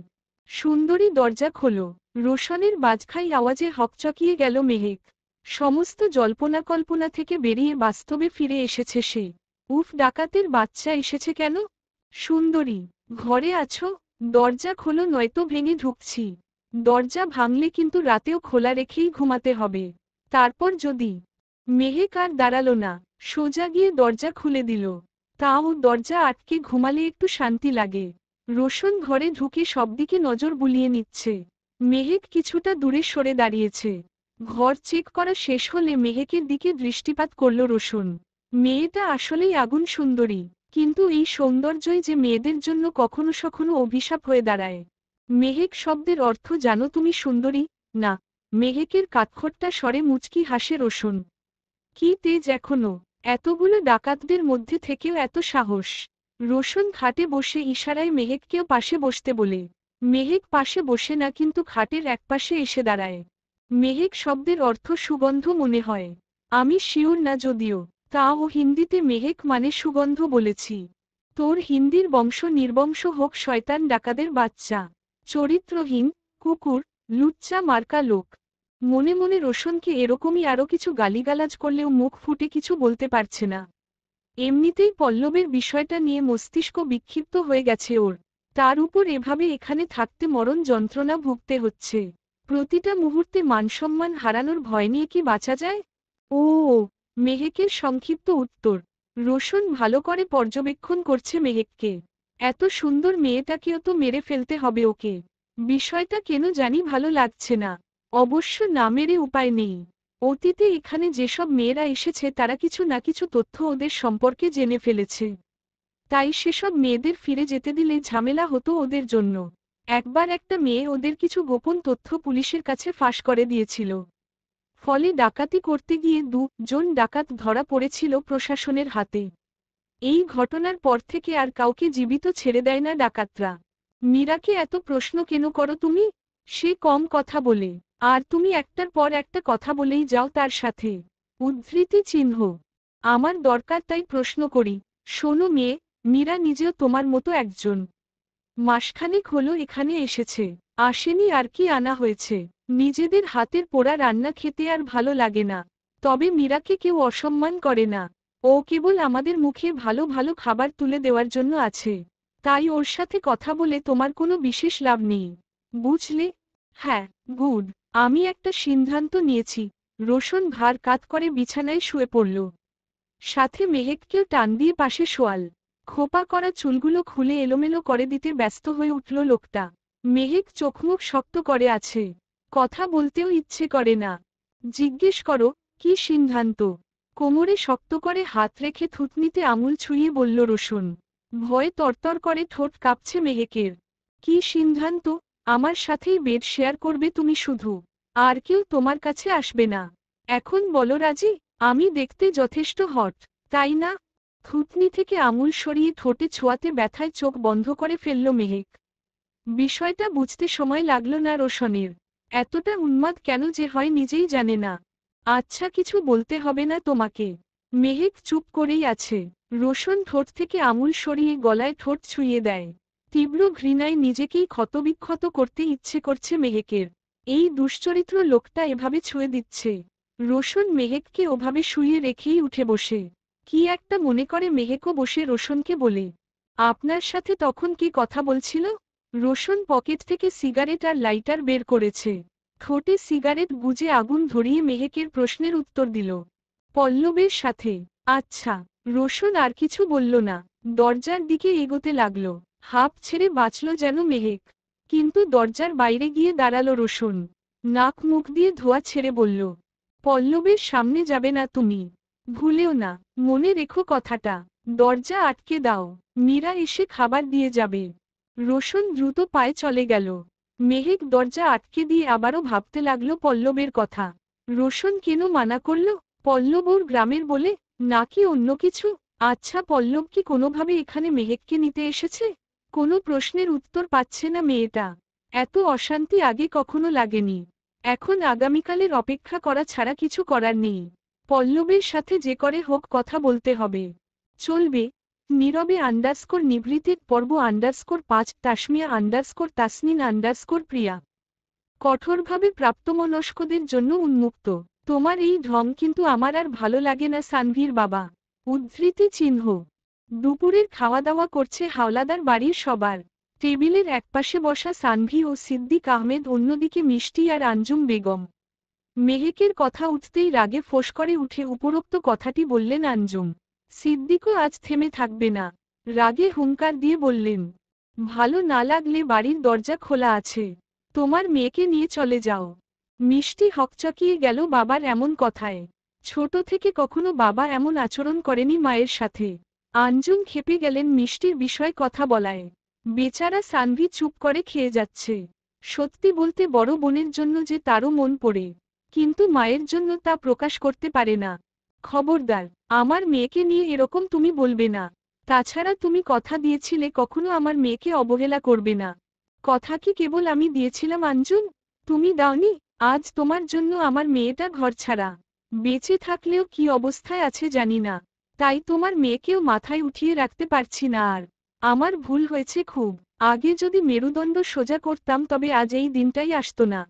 সুন্দরী দরজা খোলো। রোশনের বাজখাই আওয়াজে হকচকিয়ে গেল মেহেক। সমস্ত জল্পনা কল্পনা থেকে বেরিয়ে বাস্তবে ফিরে এসেছে সে। উফ, ডাকাতের বাচ্চা এসেছে কেন? সুন্দরী, ঘরে আছো? দরজা খোলো নয়তো ভেঙে ঢুকছি। দরজা ভাঙলে কিন্তু রাতেও খোলা রেখেই ঘুমাতে হবে। তারপর যদি। মেহেক আর দাঁড়ালো না, সোজা গিয়ে দরজা খুলে দিল। তাও দরজা আটকে ঘুমালে একটু শান্তি লাগে। রোশন ঘরে ঢুকে সবদিকে নজর বুলিয়ে নিচ্ছে। মেহেক কিছুটা দূরে সরে দাঁড়িয়েছে। ঘর চেক করা শেষ হলে মেহেকের দিকে দৃষ্টিপাত করল রোশন। মেয়েটা আসলেই আগুন সুন্দরী, কিন্তু এই সৌন্দর্যই যে মেয়েদের জন্য কখনো সখনো অভিশাপ হয়ে দাঁড়ায়। মেহেক শব্দের অর্থ জানো তুমি সুন্দরী? না। মেহেকের কাঠখোট্টা স্বরে মুচকি হাসে রোশন। কি তেজ এখনো! এতগুলো ডাকাতদের মধ্যে থেকেও এত সাহস! রোশন খাটে বসে ইশারায় মেহেককেও পাশে বসতে বলে। মেহেক পাশে বসে না, কিন্তু খাটের একপাশে এসে দাঁড়ায়। মেহেক শব্দের অর্থ সুগন্ধ মনে হয়। আমি শিওর না যদিও। তাও হিন্দিতে মেহেক মানে সুগন্ধ বলেছি। তোর হিন্দির বংশ নির্বংশ হোক শয়তান ডাকাদের বাচ্চা। চরিত্রহীন, কুকুর, লুচ্চা মার্কা লোক। মনে মনে রোশনকে এরকমই আরও কিছু গালিগালাজ করলেও মুখ ফুটে কিছু বলতে পারছে না। এমনিতেই পল্লবের বিষয়টা নিয়ে মস্তিষ্ক বিক্ষিপ্ত হয়ে গেছে ওর। তার উপর এভাবে এখানে থাকতে মরণ যন্ত্রণা ভুগতে হচ্ছে। প্রতিটা মুহূর্তে মানসম্মান হারানোর ভয় নিয়ে কি বাঁচা যায়? ও। মেহেকের সংক্ষিপ্ত উত্তর। রোশন ভালো করে পর্যবেক্ষণ করছে মেহেককে। এত সুন্দর মেয়েটাকেও তো মেরে ফেলতে হবে ওকে। বিষয়টা কেন জানি ভালো লাগছে না। অবশ্য না মেরে উপায় নেই। অতীতে এখানে যেসব মেয়েরা এসেছে তারা কিছু না কিছু তথ্য ওদের সম্পর্কে জেনে ফেলেছে। তাই সেসব মেয়েদের ফিরে যেতে দিলে ঝামেলা হতো ওদের জন্য। একবার একটা মেয়ে ওদের কিছু গোপন তথ্য পুলিশের কাছে ফাঁস করে দিয়েছিল। ফলে ডাকাতি করতে গিয়ে দুজন ডাকাত ধরা পড়েছিল প্রশাসনের হাতে। এই ঘটনার পর থেকে আর কাউকে জীবিত ছেড়ে দেয় না ডাকাতরা। মীরাকে এত প্রশ্ন কেন করো তুমি? সে কম কথা বলে, আর তুমি একটার পর একটা কথা বলেই যাও তার সাথে। উদ্ধৃতি চিহ্ন। আমার দরকার তাই প্রশ্ন করি। শোনো মেয়ে, মীরা নিজেও তোমার মতো একজন। মাসখানেক হলো এখানে এসেছে, আসেনি আর কি আনা হয়েছে। নিজেদের হাতের পোড়া রান্না খেতে আর ভালো লাগে না। তবে মীরাকে কেউ অসম্মান করে না। ও কেবল আমাদের মুখে ভালো ভালো খাবার তুলে দেওয়ার জন্য আছে। তাই ওর সাথে কথা বলে তোমার কোনো বিশেষ লাভ নেই, বুঝলে? হ্যাঁ, গুড। আমি একটা সিদ্ধান্ত নিয়েছি। রোশন ভার কাত করে বিছানায় শুয়ে পড়ল। সাথে মেহেককেও টান দিয়ে পাশে শোয়াল। খোপা করা চুলগুলো খুলে এলোমেলো করে দিতে ব্যস্ত হয়ে উঠল লোকটা। মেহেক চোখমুখ শক্ত করে আছে, কথা বলতেও ইচ্ছে করে না। জিজ্ঞেস করো, কি সিদ্ধান্ত? কোমরে শক্ত করে হাত রেখে থুতনিতে আঙুল ছুঁয়ে বলল রোশন। ভয়ে তরতর করে ঠোঁট কাঁপছে মেহেকের। কি সিদ্ধান্ত? আমার সাথেই বেড শেয়ার করবে তুমি শুধু, আর কেউ তোমার কাছে আসবে না। এখন বলো রাজি? আমি দেখতে যথেষ্ট হট, তাই না? থুতনি থেকে আঙুল সরিয়ে ঠোঁটে ছোঁয়াতে ব্যথায় চোখ বন্ধ করে ফেলল মেহেক। বিষয়টা বুঝতে সময় লাগল না রোশনের। এতটা উন্মাদ কেন যে হয় নিজেই জানে না। আচ্ছা, কিছু বলতে হবে না তোমাকে। মেহেক চুপ করেই আছে। রোশন ঠোঁট থেকে আঙুল সরিয়ে গলায় ঠোঁট ছুঁয়ে দেয়। তীব্র ঘৃণায় নিজেকেই ক্ষতবিক্ষত করতে ইচ্ছে করছে মেহেকের। এই দুশ্চরিত্র লোকটা এভাবে ছুঁয়ে দিচ্ছে। রোশন মেহেককে ওভাবে শুইয়ে রেখেই উঠে বসে কি একটা মনে করে মেহেকও বসে রোশনকে বলে, আপনার সাথে তখন কি কথা বলছিল? রোশন পকেট থেকে সিগারেট আর লাইটার বের করেছে। ঠোঁটে সিগারেট গুজে আগুন ধরিয়ে মেহেকের প্রশ্নের উত্তর দিল। পল্লবের সাথে। আচ্ছা। রোশন আর কিছু বলল না, দরজার দিকে এগোতে লাগল। হাঁপ ছেড়ে বাঁচল যেন মেহেক। কিন্তু দরজার বাইরে গিয়ে দাঁড়ালো রোশন। নাক মুখ দিয়ে ধোঁয়া ছেড়ে বলল, পল্লবের সামনে যাবে না তুমি। ভুলেও না, মনে রেখো কথাটা। দরজা আটকে দাও, মীরা এসে খাবার দিয়ে যাবে। রোশন দ্রুত পায়ে চলে গেল। মেহেক দরজা আটকে দিয়ে আবারও ভাবতে লাগলো পল্লবের কথা। রোশন কেন মানা করল? পল্লব ওর গ্রামের বলে, নাকি অন্য কিছু? আচ্ছা, পল্লব কি কোনোভাবে এখানে মেহেককে নিতে এসেছে? কোনো প্রশ্নের উত্তর পাচ্ছে না মেয়েটা। এত অশান্তি আগে কখনো লাগেনি। এখন আগামীকালের অপেক্ষা করা ছাড়া কিছু করার নেই। পল্লবের সাথে যে করে হোক কথা বলতে হবে। চলবে। নীরবে নিভৃতের পর্ব 5 তাসমিয়া তাসনিন প্রিয়া। কঠোরভাবে প্রাপ্তমনস্কদের জন্য উন্মুক্ত। তোমার এই ঢং কিন্তু আমার আর ভালো লাগে না সানভীর বাবা। উদ্ধৃতি চিহ্ন। দুপুরের খাওয়া দাওয়া করছে হাওলাদার বাড়ির সবার। টেবিলের একপাশে বসা সানভী ও সিদ্দিক আহমেদ, অন্যদিকে মিষ্টি আর আঞ্জুম বেগম। মেহেকের কথা উঠতেই রাগে ফোঁস করে উঠে উপরোক্ত কথাটি বললেন আঞ্জুম। সিদ্দিকও আজ থেমে থাকবে না। রাগে হুঙ্কার দিয়ে বললেন, ভালো না লাগলে বাড়ির দরজা খোলা আছে, তোমার মেয়েকে নিয়ে চলে যাও। মিষ্টি হকচকিয়ে গেল বাবার এমন কথায়। ছোট থেকে কখনো বাবা এমন আচরণ করেনি মায়ের সাথে। আঞ্জুম খেপে গেলেন মিষ্টির বিষয় কথা বলায়। বেচারা সানভি চুপ করে খেয়ে যাচ্ছে। সত্যি বলতে বড় বোনের জন্য যে তারও মন পড়ে, কিন্তু মায়ের জন্য তা প্রকাশ করতে পারে না। খবরদার, আমার মেয়েকে নিয়ে এরকম তুমি বলবে না। তাছাড়া তুমি কথা দিয়েছিলে কখনো আমার মেয়েকে অবহেলা করবে না। কথা কি কেবল আমি দিয়েছিলাম আঞ্জুম? তুমি দাওনি? আজ তোমার জন্য আমার মেয়েটা ঘরছাড়া। বেঁচে থাকলেও কি অবস্থায় আছে জানি না। তাই তোমার মেয়েকেও মাথায় উঠিয়ে রাখতে পারছি না আর। আমার ভুল হয়েছে খুব। আগে যদি মেরুদণ্ড সোজা করতাম তবে আজ এই দিনটাই আসতো না।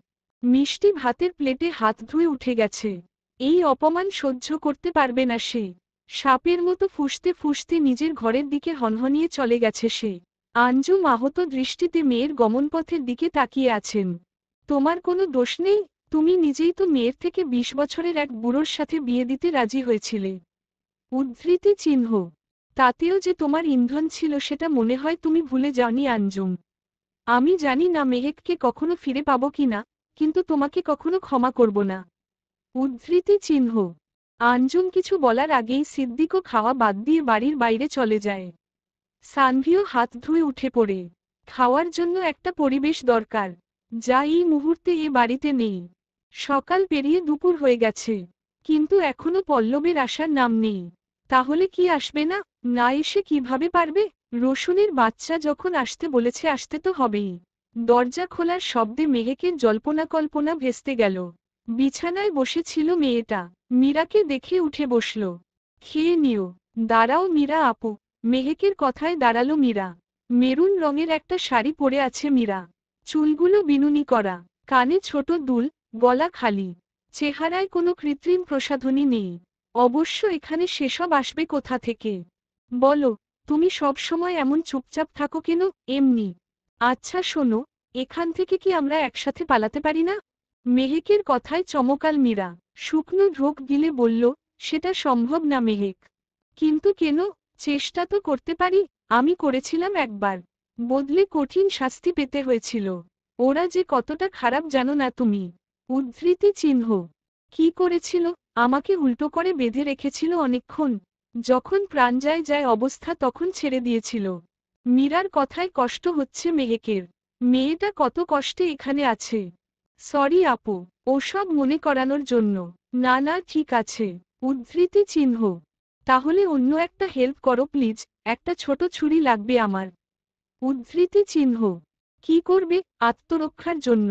মিষ্টি ভাতের প্লেটে হাত ধুয়ে উঠে গেছে। এই অপমান সহ্য করতে পারবে না সে। সাপের মতো ফুঁসতে ফুঁসতে নিজের ঘরের দিকে হনহনিয়ে চলে গেছে সে। আঞ্জুম আহত দৃষ্টিতে মেয়ের গমনপথের দিকে তাকিয়ে আছেন। তোমার কোনো দোষ নেই, তুমি নিজেই তো মেয়ের থেকে 20 বছরের এক বুড়োর সাথে বিয়ে দিতে রাজি হয়েছিলে। উদ্ধৃতি চিহ্ন। তাতেও যে তোমার ইন্ধন ছিল সেটা মনে হয় তুমি ভুলে যাওনি আঞ্জুম। আমি জানি না মেহেককে কখনো ফিরে পাবো কিনা, কিন্তু তোমাকে কখনো ক্ষমা করব না। উদ্ধৃতি চিহ্ন। আঞ্জুম কিছু বলার আগেই সিদ্দিকও খাওয়া বাদ দিয়ে বাড়ির বাইরে চলে যায়। সানভিও হাত ধুয়ে উঠে পড়ে। খাওয়ার জন্য একটা পরিবেশ দরকার, যা এই মুহূর্তে এ বাড়িতে নেই। সকাল পেরিয়ে দুপুর হয়ে গেছে, কিন্তু এখনো পল্লবের আসার নাম নেই। তাহলে কি আসবে না? না এসে কিভাবে পারবে? রসুনের বাচ্চা যখন আসতে বলেছে আসতে তো হবেই। দরজা খোলার শব্দে মেহেকের জল্পনা কল্পনা ভেস্তে গেল। বিছানায় বসেছিল মেয়েটা। মীরাকে দেখে উঠে বসল। খেয়ে নিও। দাঁড়াও মীরা আপু। মেহেকের কথায় দাঁড়ালো মীরা। মেরুন রঙের একটা শাড়ি পরে আছে মীরা। চুলগুলো বিনুনি করা, কানে ছোট দুল, গলা খালি। চেহারায় কোনো কৃত্রিম প্রসাধনী নেই। অবশ্য এখানে সেসব আসবে কোথা থেকে? বলো, তুমি সব সময় এমন চুপচাপ থাকো কেন? এমনি। আচ্ছা শোনো, এখান থেকে কি আমরা একসাথে পালাতে পারি না? মেহেকের কথায় চমকাল মীরা। শুকনো ঢোক গিলে বলল, সেটা সম্ভব না মেহেক। কিন্তু কেন? চেষ্টা তো করতে পারি। আমি করেছিলাম একবার। বদলে কঠিন শাস্তি পেতে হয়েছিল। ওরা যে কতটা খারাপ জানো না তুমি। উদ্ধৃতি চিহ্ন। কি করেছিল? আমাকে উল্টো করে বেঁধে রেখেছিল অনেকক্ষণ। যখন প্রাণ যায় যায় অবস্থা তখন ছেড়ে দিয়েছিল। মীরার কথায় কষ্ট হচ্ছে মেহেকের। মেয়েটা কত কষ্টে এখানে আছে। সরি আপু, ওসব মনে করানোর জন্য। না না ঠিক আছে। উদ্ধৃতি চিহ্ন। তাহলে অন্য একটা হেল্প করো প্লিজ, একটা ছোট ছুরি লাগবে আমার। উদ্ধৃতি চিহ্ন। কি করবে? আত্মরক্ষার জন্য।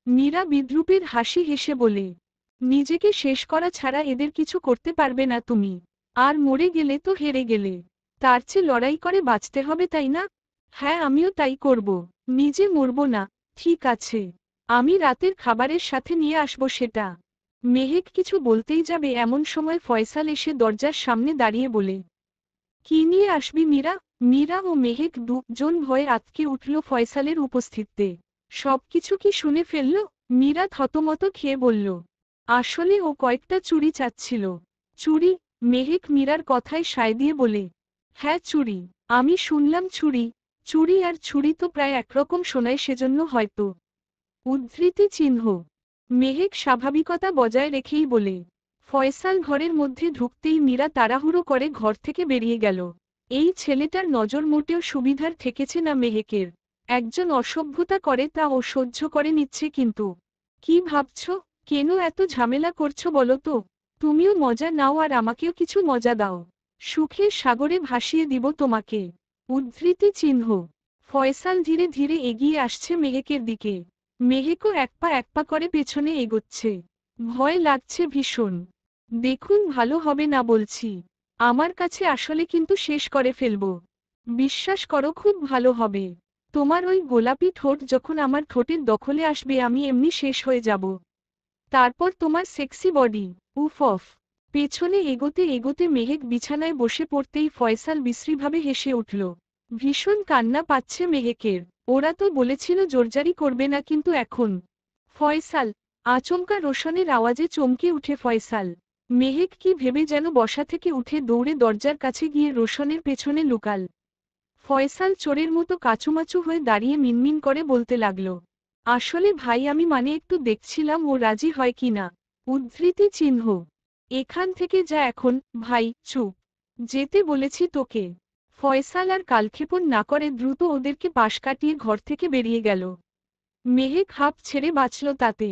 মীরা বিদ্রূপের হাসি হেসে বলে, নিজেকে শেষ করা ছাড়া এদের কিছু করতে পারবে না তুমি। আর মরে গেলে তো হেরে গেলে। তার চেয়ে লড়াই করে বাঁচতে হবে তাই না? হ্যাঁ আমিও তাই করব। নিজে মরব না। ঠিক আছে। আমি রাতের খাবারের সাথে নিয়ে আসব সেটা। মেহেক কিছু বলতেই যাবে এমন সময় ফয়সাল এসে দরজার সামনে দাঁড়িয়ে বলে, কি নিয়ে আসবি মীরা? মীরা ও মেহেক দুজন ভয়ে আঁতকে উঠল ফয়সালের উপস্থিতিতে। সবকিছু কি শুনে ফেলল? মীরা থতমত খেয়ে বলল, আসলে ও কয়েকটা চুড়ি চাচ্ছিল। চুড়ি? মেহেক মীরার কথায় সায় দিয়ে বলে, হ্যাঁ চুড়ি। আমি শুনলাম চুড়ি। চুড়ি আর ছুরি তো প্রায় একরকম শোনায় সেজন্য হয়তো। উদ্ধৃতি চিহ্ন। মেহেক স্বাভাবিকতা বজায় রেখেই বলে। ফয়সাল ঘরের মধ্যে ঢুকতেই মীরা তাড়াহুড়ো করে ঘর থেকে বেরিয়ে গেল। এই ছেলেটার নজর মোটেও সুবিধার ঠেকেছে না মেহেকের। একজন অসভ্যতা করে তা ও সহ্য করে নিচ্ছে কিন্তু। কি ভাবছ? কেন এত ঝামেলা করছো বলো তো? তুমিও মজা নাও আর আমাকেও কিছু মজা দাও। সুখের সাগরে ভাসিয়ে দিব তোমাকে। উদ্ধৃতি চিহ্ন। ফয়সাল ধীরে ধীরে এগিয়ে আসছে মেহেকের দিকে। মেহেকও এক পা করে পেছনে এগোচ্ছে। ভয় লাগছে ভীষণ। দেখুন ভালো হবে না বলছি। আমার কাছে আসলে কিন্তু শেষ করে ফেলব। বিশ্বাস করো খুব ভালো হবে। তোমার ওই গোলাপি ঠোঁট যখন আমার ঠোঁটের দখলে আসবে আমি এমনি শেষ হয়ে যাব। তারপর তোমার সেক্সি বডি। উফ অফ। পেছনে এগোতে এগোতে মেহেক বিছানায় বসে পড়তেই ফয়সাল বিশ্রীভাবে হেসে উঠল। ভীষণ কান্না পাচ্ছে মেহেকের। ওরা তো বলেছিল জোরজারি করবে না কিন্তু এখন। ফয়সাল। আচমকা রোশনের আওয়াজে চমকে উঠে ফয়সাল। মেহেক কি ভেবে যেন বসা থেকে উঠে দৌড়ে দরজার কাছে গিয়ে রোশনের পেছনে লুকাল। ফয়সাল চোরের মতো কাচুমাচু হয়ে দাঁড়িয়ে মিনমিন করে বলতে লাগল, আসলে ভাই আমি মানে একটু দেখছিলাম ও রাজি হয় কি না। উদ্ধৃতি চিহ্ন। এখান থেকে যা এখন। ভাই চুপ। যেতে বলেছি তোকে। ফয়সাল আর কালক্ষেপণ না করে দ্রুত ওদেরকে পাশ কাটিয়ে ঘর থেকে বেরিয়ে গেল। মেহেক হাঁপ ছেড়ে বাঁচল তাতে।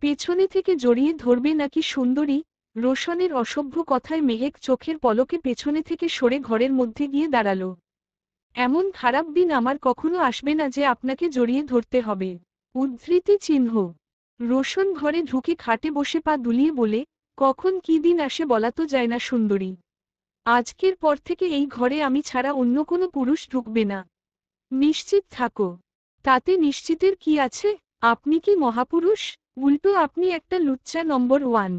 পেছনে থেকে জড়িয়ে ধরবে নাকি সুন্দরী? রোশনের অসভ্য কথায় মেহেক চোখের পলকে পেছনে থেকে সরে ঘরের মধ্যে গিয়ে দাঁড়াল। এমন খারাপ দিন আমার কখনো আসবে না যে আপনাকে জড়িয়ে ধরতে হবে। উদ্ধৃতি চিহ্ন। রোশন ঘরে ঢুকে খাটে বসে পা দুলিয়ে বলে, কখন কি দিন আসে বলা তো যায় না সুন্দরী। আজকের পর থেকে এই ঘরে আমি ছাড়া অন্য কোনো পুরুষ ঢুকবে না। নিশ্চিত থাকো। তাতে নিশ্চিতের কি আছে? আপনি কি মহাপুরুষ? উল্টো আপনি একটা লুচ্চা নম্বর 1।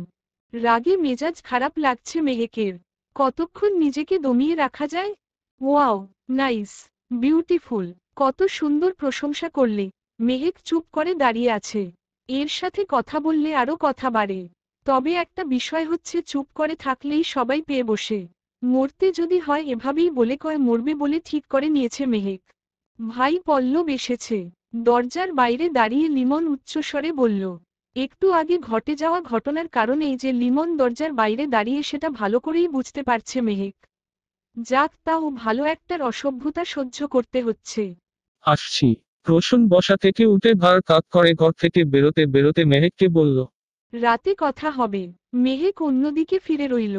রাগে মেজাজ খারাপ লাগছে মেহেকের। কতক্ষণ নিজেকে দমিয়ে রাখা যায়? Wow, nice, beautiful. কত সুন্দর প্রশংসা করলে। মেহেক চুপ করে দাঁড়িয়ে আছে। এর সাথে কথা বললে আরও কথা বাড়ে। তবে একটা বিষয় হচ্ছে চুপ করে থাকলেই সবাই পেয়ে বসে। মরতে যদি হয় এভাবেই বলে কয় মরবে বলে ঠিক করে নিয়েছে মেহেক। ভাই পল্লব এসেছে। দরজার বাইরে দাঁড়িয়ে লিমন উচ্চস্বরে বলল। একটু আগে ঘটে যাওয়া ঘটনার কারণেই যে লিমন দরজার বাইরে দাঁড়িয়ে সেটা ভালো করেই বুঝতে পারছে মেহেক। যাক তাও ভালো একটার অসভ্যতা সহ্য করতে হচ্ছে। আসছি। রোশন বসা থেকে উঠে ভার কাত করে ঘর থেকে বেরোতে বেরোতে মেহেককে বলল, রাতে কথা হবে। মেহেক অন্যদিকে ফিরে রইল।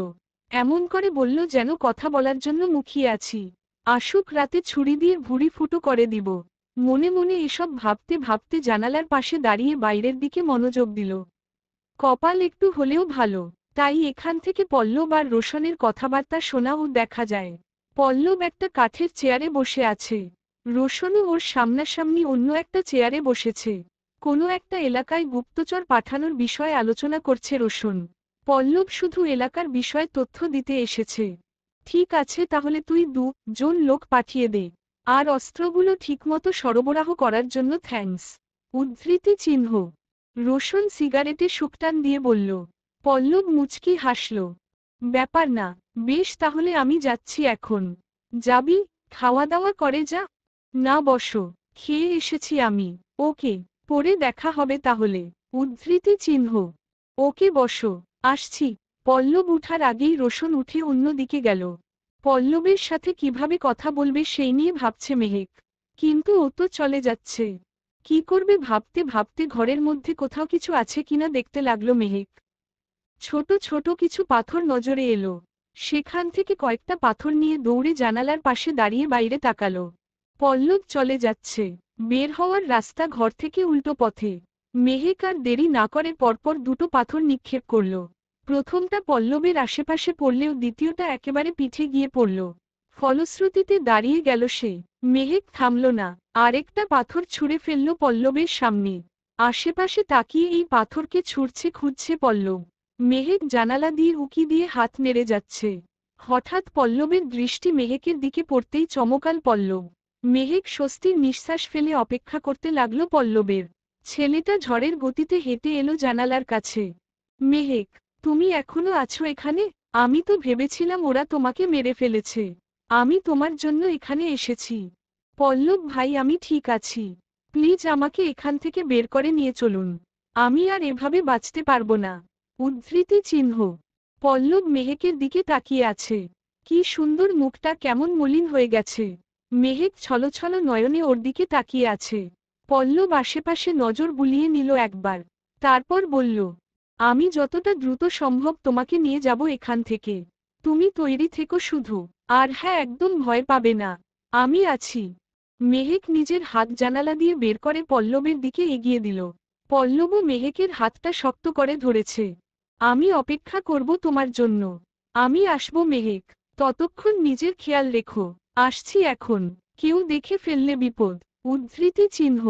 এমন করে বলল যেন কথা বলার জন্য মুখিয়ে আছি। আসুক রাতে ছুরি দিয়ে ভুঁড়ি ফুটো করে দিব। মনে মনে এসব ভাবতে ভাবতে জানালার পাশে দাঁড়িয়ে বাইরের দিকে মনোযোগ দিল। কপাল একটু হলেও ভালো। তাই এখান থেকে পল্লব আর রোশনের কথাবার্তা শোনা ও দেখা যায়। পল্লব একটা কাঠের চেয়ারে বসে আছে। রোশনও ওর সামনাসামনি অন্য একটা চেয়ারে বসেছে। কোনো একটা এলাকায় গুপ্তচর পাঠানোর বিষয়ে আলোচনা করছে রোশন। পল্লব শুধু এলাকার বিষয়ে তথ্য দিতে এসেছে। ঠিক আছে, তাহলে তুই 2 জন লোক পাঠিয়ে দে। আর অস্ত্রগুলো ঠিকমতো সরবরাহ করার জন্য থ্যাঙ্কস। উদ্ধৃতি চিহ্ন। রোশন সিগারেটে শুকটান দিয়ে বলল। পল্লব মুচকি হাসল। ব্যাপার না, বেশ, তাহলে আমি যাচ্ছি এখন। যাবি? খাওয়া দাওয়া করে যা। না, বসো, খেয়ে এসেছি আমি। ওকে, পরে দেখা হবে তাহলে। উদ্ধৃতি চিহ্ন। ওকে, বসো, আসছি। পল্লব উঠার আগেই রোশন উঠে অন্যদিকে গেল। পল্লবের সাথে কিভাবে কথা বলবে সেই নিয়ে ভাবছে মেহেক। কিন্তু ও তো চলে যাচ্ছে। কি করবে ভাবতে ভাবতে ঘরের মধ্যে কোথাও কিছু আছে কিনা দেখতে লাগলো মেহেক। ছোট ছোট কিছু পাথর নজরে এলো। সেখান থেকে কয়েকটা পাথর নিয়ে দৌড়ে জানালার পাশে দাঁড়িয়ে বাইরে তাকালো। পল্লব চলে যাচ্ছে। বের হওয়ার রাস্তা ঘর থেকে উল্টো পথে। মেহেক আর দেরি না করে পরপর 2টো পাথর নিক্ষেপ করল। প্রথমটা পল্লবের আশেপাশে পড়লেও দ্বিতীয়টা একেবারে পিঠে গিয়ে পড়ল। ফলশ্রুতিতে দাঁড়িয়ে গেল সে। মেহেক থামল না। আরেকটা পাথর ছুঁড়ে ফেলল পল্লবের সামনে। আশেপাশে তাকিয়ে এই পাথরকে ছুঁড়ছে খুঁজছে পল্লব। মেহেক জানালা দিয়ে উকি দিয়ে হাত নেড়ে যাচ্ছে। হঠাৎ পল্লবের দৃষ্টি মেহেকের দিকে পড়তেই চমকাল পল্লব। মেহেক স্বস্তির নিঃশ্বাস ফেলে অপেক্ষা করতে লাগলো পল্লবের। ছেলেটা ঝড়ের গতিতে হেঁটে এলো জানালার কাছে। মেহেক, তুমি এখনো আছো এখানে? আমি তো ভেবেছিলাম ওরা তোমাকে মেরে ফেলেছে। আমি তোমার জন্য এখানে এসেছি। পল্লব ভাই, আমি ঠিক আছি। প্লিজ আমাকে এখান থেকে বের করে নিয়ে চলুন। আমি আর এভাবে বাঁচতে পারবো না। উদ্ধৃতি চিহ্ন। পল্লব মেহেকের দিকে তাকিয়ে আছে। কি সুন্দর মুখটা কেমন মলিন হয়ে গেছে। মেহেক ছলছল নয়নে ওর দিকে তাকিয়ে আছে। পল্লব আশেপাশে নজর বুলিয়ে নিল একবার। তারপর বলল, আমি যতটা দ্রুত সম্ভব তোমাকে নিয়ে যাব এখান থেকে। তুমি তৈরি থেকো শুধু। আর হ্যাঁ, একদম ভয় পাবে না। আমি আছি। মেহেক নিজের হাত জানালা দিয়ে বের করে পল্লবের দিকে এগিয়ে দিল। পল্লবও মেহেকের হাতটা শক্ত করে ধরেছে। আমি অপেক্ষা করব তোমার জন্য। আমি আসব মেহেক। ততক্ষণ নিজের খেয়াল রেখো। আসছি এখন। কেউ দেখে ফেললে বিপদ। উদ্ধৃতি চিহ্ন।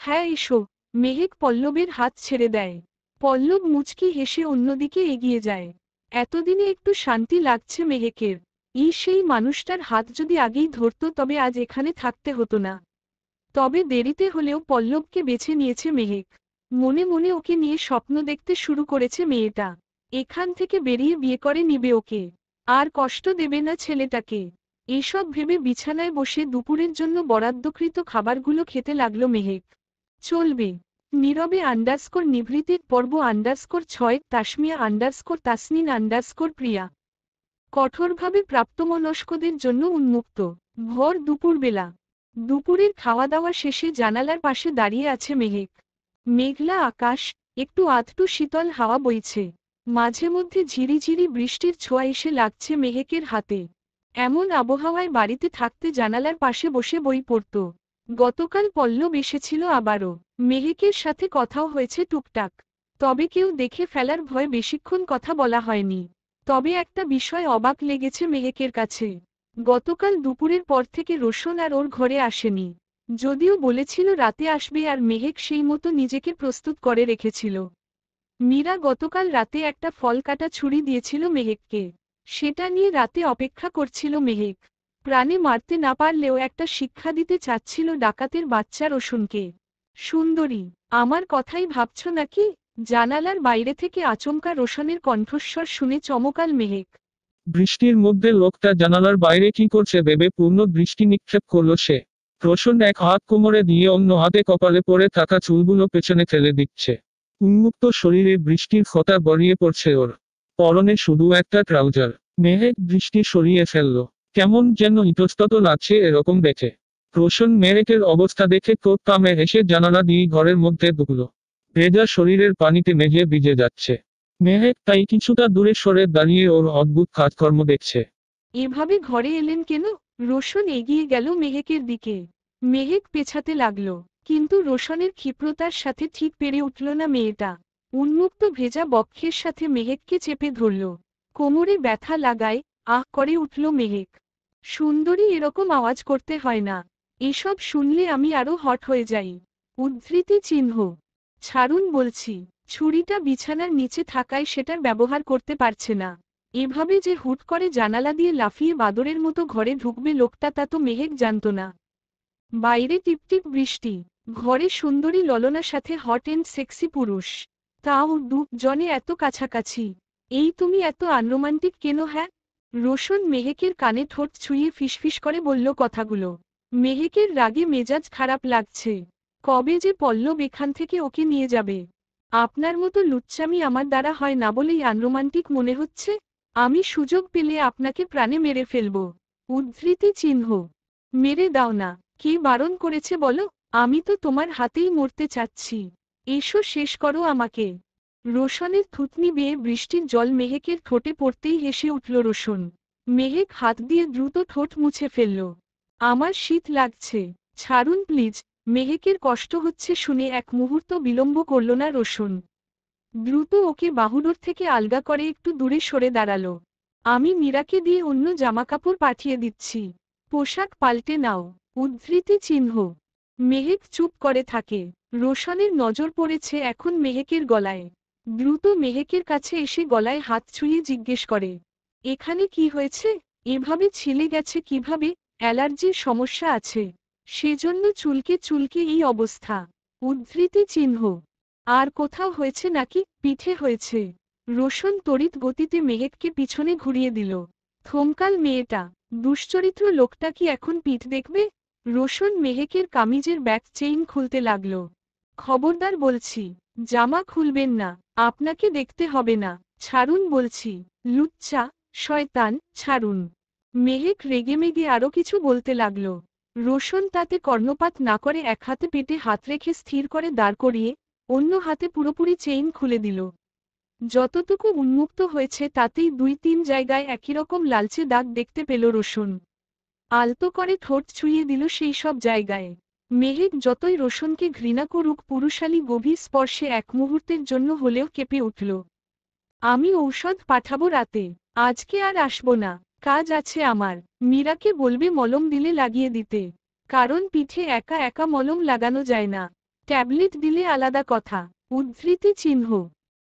হ্যাঁ, এসো। মেহেক পল্লবের হাত ছেড়ে দেয়। পল্লব মুচকি হেসে অন্যদিকে এগিয়ে যায়। এতদিনে একটু শান্তি লাগছে মেহেকের। সেই মানুষটার হাত যদি আগেই ধরত তবে আজ এখানে থাকতে হতো না। তবে দেরিতে হলেও পল্লবকে বেছে নিয়েছে মেহেক। মনে মনে ওকে নিয়ে স্বপ্ন দেখতে শুরু করেছে মেয়েটা। এখান থেকে বেরিয়ে বিয়ে করে নিবে ওকে। আর কষ্ট দেবে না ছেলেটাকে। এসব ভেবে বিছানায় বসে দুপুরের জন্য বরাদ্দকৃত খাবারগুলো খেতে লাগলো মেহেক। চলবে। নীরবে নিভৃতির পর্ব 6 তাসমিয়া তাসনিন প্রিয়া। কঠোরভাবে প্রাপ্তমনস্কদের জন্য উন্মুক্ত। ভর দুপুরবেলা। দুপুরের খাওয়া দাওয়া শেষে জানালার পাশে দাঁড়িয়ে আছে মেহেক। মেঘলা আকাশ, একটু আধটু শীতল হাওয়া বইছে। মাঝে মধ্যে ঝিরিঝিরি বৃষ্টির ছোঁয়া এসে লাগছে মেহেকের হাতে। এমন আবহাওয়ায় বাড়িতে থাকতে জানালার পাশে বসে বই পড়ত। গতকাল পল্লব এসেছিল আবারও। মেহেকের সাথে কথাও হয়েছে টুকটাক। তবে কেউ দেখে ফেলার ভয় বেশিক্ষণ কথা বলা হয়নি। তবে একটা বিষয় অবাক লেগেছে মেহেকের কাছে। গতকাল দুপুরের পর থেকে রোশন আর ওর ঘরে আসেনি। যদিও বলেছিল রাতে আসবে আর মেহেক সেই মতো নিজেকে প্রস্তুত করে রেখেছিল। মীরা গতকাল রাতে একটা ফল কাটা ছুরি দিয়েছিল মেহেককে। সেটা নিয়ে রাতে অপেক্ষা করছিল মেহেক। প্রাণে মারতে না পারলেও একটা শিক্ষা দিতে চাচ্ছিল ডাকাতের বাচ্চা রোশনকে। সুন্দরী, আমার কথাই ভাবছ নাকি? জানালার বাইরে থেকে আচমকা রোশনের কণ্ঠস্বর শুনে চমকাল মেহেক। বৃষ্টির মধ্যে লোকটা জানালার বাইরে কি করছে ভেবে পূর্ণ দৃষ্টি নিক্ষেপ করল সে। রোশন এক হাত কোমরে দিয়ে অন্য হাতে কপালে পড়ে থাকা চুলগুলো পেছনে ঠেলে দিচ্ছে। উন্মুক্ত শরীরে বৃষ্টির ফোঁটা গড়িয়ে পড়ছে ওর। পরনে শুধু একটা ট্রাউজার। মেহেক দৃষ্টি সরিয়ে ফেলল। কেমন যেন ইতস্তত লাগছে এরকম দেখে। রোশন মেহেকের অবস্থা দেখে কোপ কামে এসে জানালা দিয়ে ঘরের মধ্যে ঢুকলো। ভেজা শরীরের পানিতে মেঘে ভিজে যাচ্ছে। মেহেক তাই কিছুটা দূরে সরে দাঁড়িয়ে ওর অদ্ভুত কাজকর্ম দেখছে। এভাবে ঘরে এলেন কেন? রোশন এগিয়ে গেল মেহেকের দিকে। মেহেক পেছাতে লাগলো। কিন্তু রোশনের ক্ষিপ্রতার সাথে ঠিক পেরে উঠল না মেয়েটা। উন্মুক্ত ভেজা বক্ষের সাথে মেহেককে চেপে ধরল। কোমরে ব্যথা লাগায়, আহ করে উঠল মেহেক। সুন্দরী, এরকম আওয়াজ করতে হয় না। এসব শুনলে আমি আরো হট হয়ে যাই। উদ্ধৃতি চিহ্ন। ছাড়ুন বলছি। ছুরিটা বিছানার নিচে থাকায় সেটার ব্যবহার করতে পারছে না। এভাবে যে হুট করে জানালা দিয়ে লাফিয়ে বাদরের মতো ঘরে ঢুকবে লোকটা, তা তো মেহেক জানত না। বাইরে টিপটিপ বৃষ্টি। ঘরে সুন্দরী ললনার সাথে হট এন্ড সেক্সি পুরুষ। তাও দুজনে এত কাছাকাছি। এই তুমি এত আনরোমান্টিক কেন? হ্যাঁ। রোশন মেহেকের কানে ঠোঁট ছুঁয়ে ফিসফিস করে বলল কথাগুলো। মেহেকের রাগে মেজাজ খারাপ লাগছে। কবে যে পল্লব এখান থেকে ওকে নিয়ে যাবে? আপনার মতো লুচ্চামি আমার দ্বারা হয় না বলেই আনরোমান্টিক মনে হচ্ছে। আমি সুযোগ পেলে আপনাকে প্রাণে মেরে ফেলব। উদ্ধৃতি চিহ্ন। মেরে দাও না। কে বারণ করেছে বলো? আমি তো তোমার হাতেই মরতে চাচ্ছি। এসো, শেষ করো আমাকে। রোশনের থুতনি বেয়ে বৃষ্টির জল মেহেকের ঠোঁটে পড়তেই হেসে উঠল রোশন। মেহেক হাত দিয়ে দ্রুত ঠোঁট মুছে ফেলল। আমার শীত লাগছে। ছাড়ুন প্লিজ। মেহেকের কষ্ট হচ্ছে শুনে এক মুহূর্ত বিলম্ব করল না রোশন। দ্রুত ওকে বাহুডোর থেকে আলগা করে একটু দূরে সরে দাঁড়ালো। আমি মীরাকে দিয়ে অন্য জামাকাপড় পাঠিয়ে দিচ্ছি। পোশাক পাল্টে নাও। উদ্ধৃতি চিহ্ন। মেহেক চুপ করে থাকে। রোশনের নজর পড়েছে এখন মেহেকের গলায়। দ্রুত মেহেকের কাছে এসে গলায় হাত ছুঁয়ে জিজ্ঞেস করে, এখানে কি হয়েছে? এভাবে ছিলে গেছে কিভাবে? অ্যালার্জির সমস্যা আছে, সেজন্য চুলকে চুলকে এই অবস্থা। উদ্ধৃতি চিহ্ন। আর কোথাও হয়েছে নাকি? পিঠে হয়েছে। রোশন তড়িৎ গতিতে মেহেককে পিছনে ঘুরিয়ে দিল। থমকাল মেয়েটা। দুশ্চরিত্র লোকটা কি এখন পিঠ দেখবে? রোশন মেহেকের কামিজের ব্যাক চেইন খুলতে লাগল। খবরদার বলছি, জামা খুলবেন না। আপনাকে দেখতে হবে না। ছাড়ুন বলছি। লুচ্চা, শয়তান, ছাড়ুন। মেহেক রেগেমেগে আরো কিছু বলতে লাগল। রোশন তাতে কর্ণপাত না করে এক হাতে পেটে হাত রেখে স্থির করে দাঁড় করিয়ে অন্য হাতে পুরোপুরি চেইন খুলে দিল। যতটুকু উন্মুক্ত হয়েছে তাতেই ২-৩ জায়গায় একইরকম লালচে দাগ দেখতে পেল রোশন। আলতো করে ঠোঁট ছুঁয়ে দিল সেই সব জায়গায়। মেহেক যতই রোশনকে ঘৃণা করুক, পুরুষালী গভীর স্পর্শে এক মুহূর্তের জন্য হলেও কেঁপে উঠল। আমি ঔষধ পাঠাবো রাতে। আজকে আর আসবো না। কাজ আছে আমার। মীরাকে বলবে মলম দিলে লাগিয়ে দিতে। কারণ পিঠে একা একা মলম লাগানো যায় না। ট্যাবলেট দিলে আলাদা কথা। উদ্ধৃতি চিহ্ন।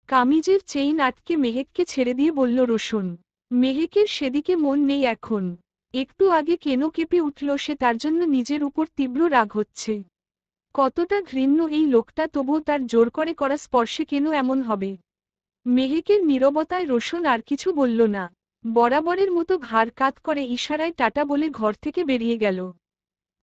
কামিজের চেইন আটকে মেহেককে ছেড়ে দিয়ে বলল রোশন। মেহেকের সেদিকে মন নেই এখন। একটু আগে কেন কেঁপে উঠল সে, তার জন্য নিজের উপর তীব্র রাগ হচ্ছে। কতটা ঘৃণ্য এই লোকটা, তবুও তার জোর করে করা স্পর্শে কেন এমন হবে? মেহেকের নীরবতায় রোশন আর কিছু বলল না। বরাবরের মতো ঘাড় কাত করে ইশারায় টাটা বলে ঘর থেকে বেরিয়ে গেল।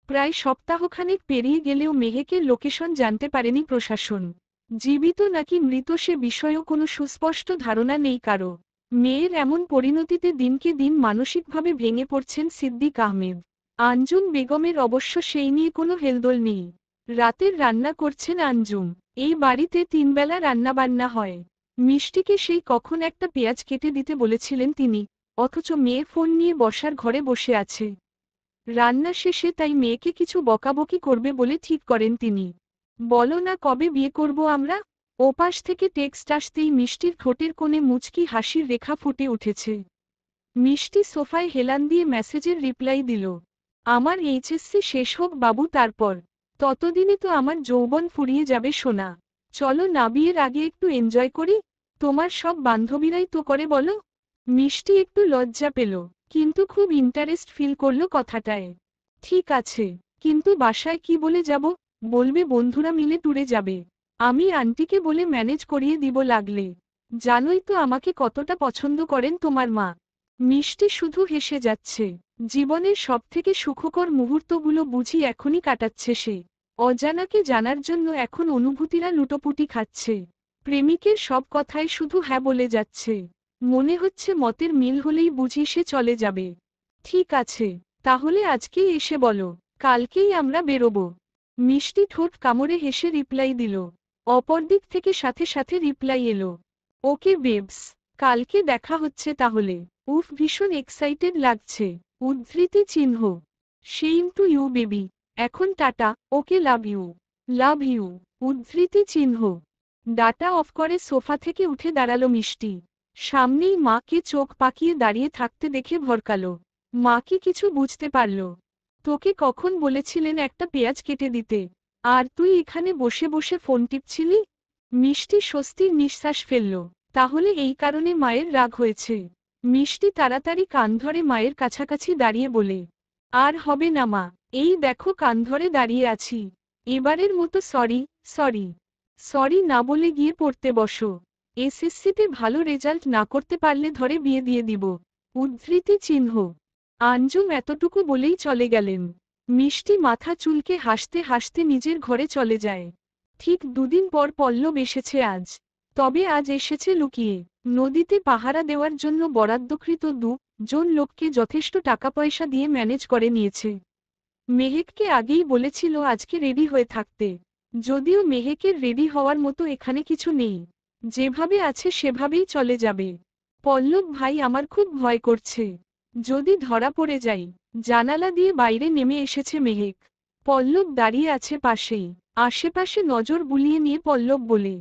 প্রায় সপ্তাহখানেক পেরিয়ে গেলেও মেহেকের লোকেশন জানতে পারেনি প্রশাসন। জীবিত নাকি মৃত সে বিষয়েও কোনো সুস্পষ্ট ধারণা নেই কারো। মেয়ের এমন পরিণতিতে দিনকে দিন মানসিকভাবে ভেঙে পড়ছেন সিদ্দিক আহমেদ। আঞ্জুম বেগমের অবশ্য সেই নিয়ে কোনো হেলদোল নেই। রাতের রান্না করছেন আঞ্জুম। এই বাড়িতে ৩ বেলা রান্নাবান্না হয়। মিষ্টিকে সেই কখন একটা পেঁয়াজ কেটে দিতে বলেছিলেন তিনি, অথচ মেয়ে ফোন নিয়ে বসার ঘরে বসে আছে। রান্না শেষে তাই মেয়েকে কিছু বকাবকি করবে বলে ঠিক করেন তিনি। বলো না কবে বিয়ে করব আমরা? ওপাশ থেকে টেক্সট আসতেই মিষ্টির ঠোঁটের কোণে মুচকি হাসির রেখা ফুটে উঠেছে। মিষ্টি সোফায় হেলান দিয়ে মেসেজের রিপ্লাই দিল, আমার এইচএসসি শেষ হোক বাবু, তারপর ততদিনে তো আমার যৌবন ফুরিয়ে যাবে সোনা। চলো না বিয়ের আগে একটু এনজয় করি। তোমার সব বান্ধবীরাই তো করে বলো। মিষ্টি একটু লজ্জা পেল, কিন্তু খুব ইন্টারেস্ট ফিল করলো কথাটায়। ঠিক আছে, কিন্তু বাসায় কি বলে যাব? বলবে বন্ধুরা মিলে ট্যুরে যাবে। আমি আন্টিকে বলে ম্যানেজ করিয়ে দিব লাগলে। জানোই তো আমাকে কতটা পছন্দ করেন তোমার মা। মিষ্টি শুধু হেসে যাচ্ছে। জীবনের সবথেকে সুখকর মুহূর্তগুলো বুঝি এখনই কাটাচ্ছে সে। অজানাকে জানার জন্য এখন অনুভূতিরা লুটোপুটি খাচ্ছে। প্রেমিকের সব কথায় শুধু হ্যাঁ বলে যাচ্ছে। মনে হচ্ছে মতের মিল হলেই বুঝি সে চলে যাবে। ঠিক আছে, তাহলে আজকেই এসে বলো, কালকেই আমরা বেরোবো। মিষ্টি ঠোঁট কামড়ে হেসে রিপ্লাই দিল। অপরদিক থেকে সাথে সাথে রিপ্লাই এলো, ওকে বেবস, কালকে দেখা হচ্ছে তাহলে। উফ, ভীষণ এক্সাইটেড লাগছে। উদ্ধৃতি চিহ্ন। Same to you baby. এখন টাটা। Okay, love you. Love you. উদ্ধৃতি চিহ্ন। ডাটা অফ করে সোফা থেকে উঠে দাঁড়ালো মিষ্টি। সামনেই মাকে চোখ পাকিয়ে দাঁড়িয়ে থাকতে দেখে ভরকালো। মা কি কিছু বুঝতে পারল? তোকে কখন বলেছিলেন একটা পেঁয়াজ কেটে দিতে? আর তুই এখানে বসে বসে ফোন টিপছিলি? মিষ্টি স্বস্তির নিঃশ্বাস ফেলল। তাহলে এই কারণে মায়ের রাগ হয়েছে। মিষ্টি তাড়াতাড়ি কান ধরে মায়ের কাছাকাছি দাঁড়িয়ে বলে, আর হবে না মা, এই দেখো কান ধরে দাঁড়িয়ে আছি। এবারের মতো সরি, সরি। সরি না বলে গিয়ে পড়তে বসো। এসএসসিতে ভালো রেজাল্ট না করতে পারলে ধরে বিয়ে দিয়ে দিব। উদ্ধৃতি চিহ্ন। আঞ্জুম এতটুকু বলেই চলে গেলেন। মিষ্টি মাথা চুলকে হাসতে হাসতে নিজের ঘরে চলে যায়। ঠিক দুদিন পর পল্লব এসেছে আজ। তবে আজ এসেছে লুকিয়ে। নদীতে পাহারা দেওয়ার জন্য বরাদ্দকৃত 2 জন লোককে যথেষ্ট টাকা পয়সা দিয়ে ম্যানেজ করে নিয়েছে। মেহেককে আগেই বলেছিল আজকে রেডি হয়ে থাকতে। যদিও মেহেকের রেডি হওয়ার মতো এখানে কিছু নেই। যেভাবে আছে সেভাবেই চলে যাবে। পল্লব ভাই, আমার খুব ভয় করছে। যদি ধরা পড়ে যাই। জানালা দিয়ে বাইরে নেমে এসেছে মেহেক। পল্লব দাঁড়িয়ে আছে পাশেই। আশেপাশে নজর বুলিয়ে নিয়ে পল্লব বলে,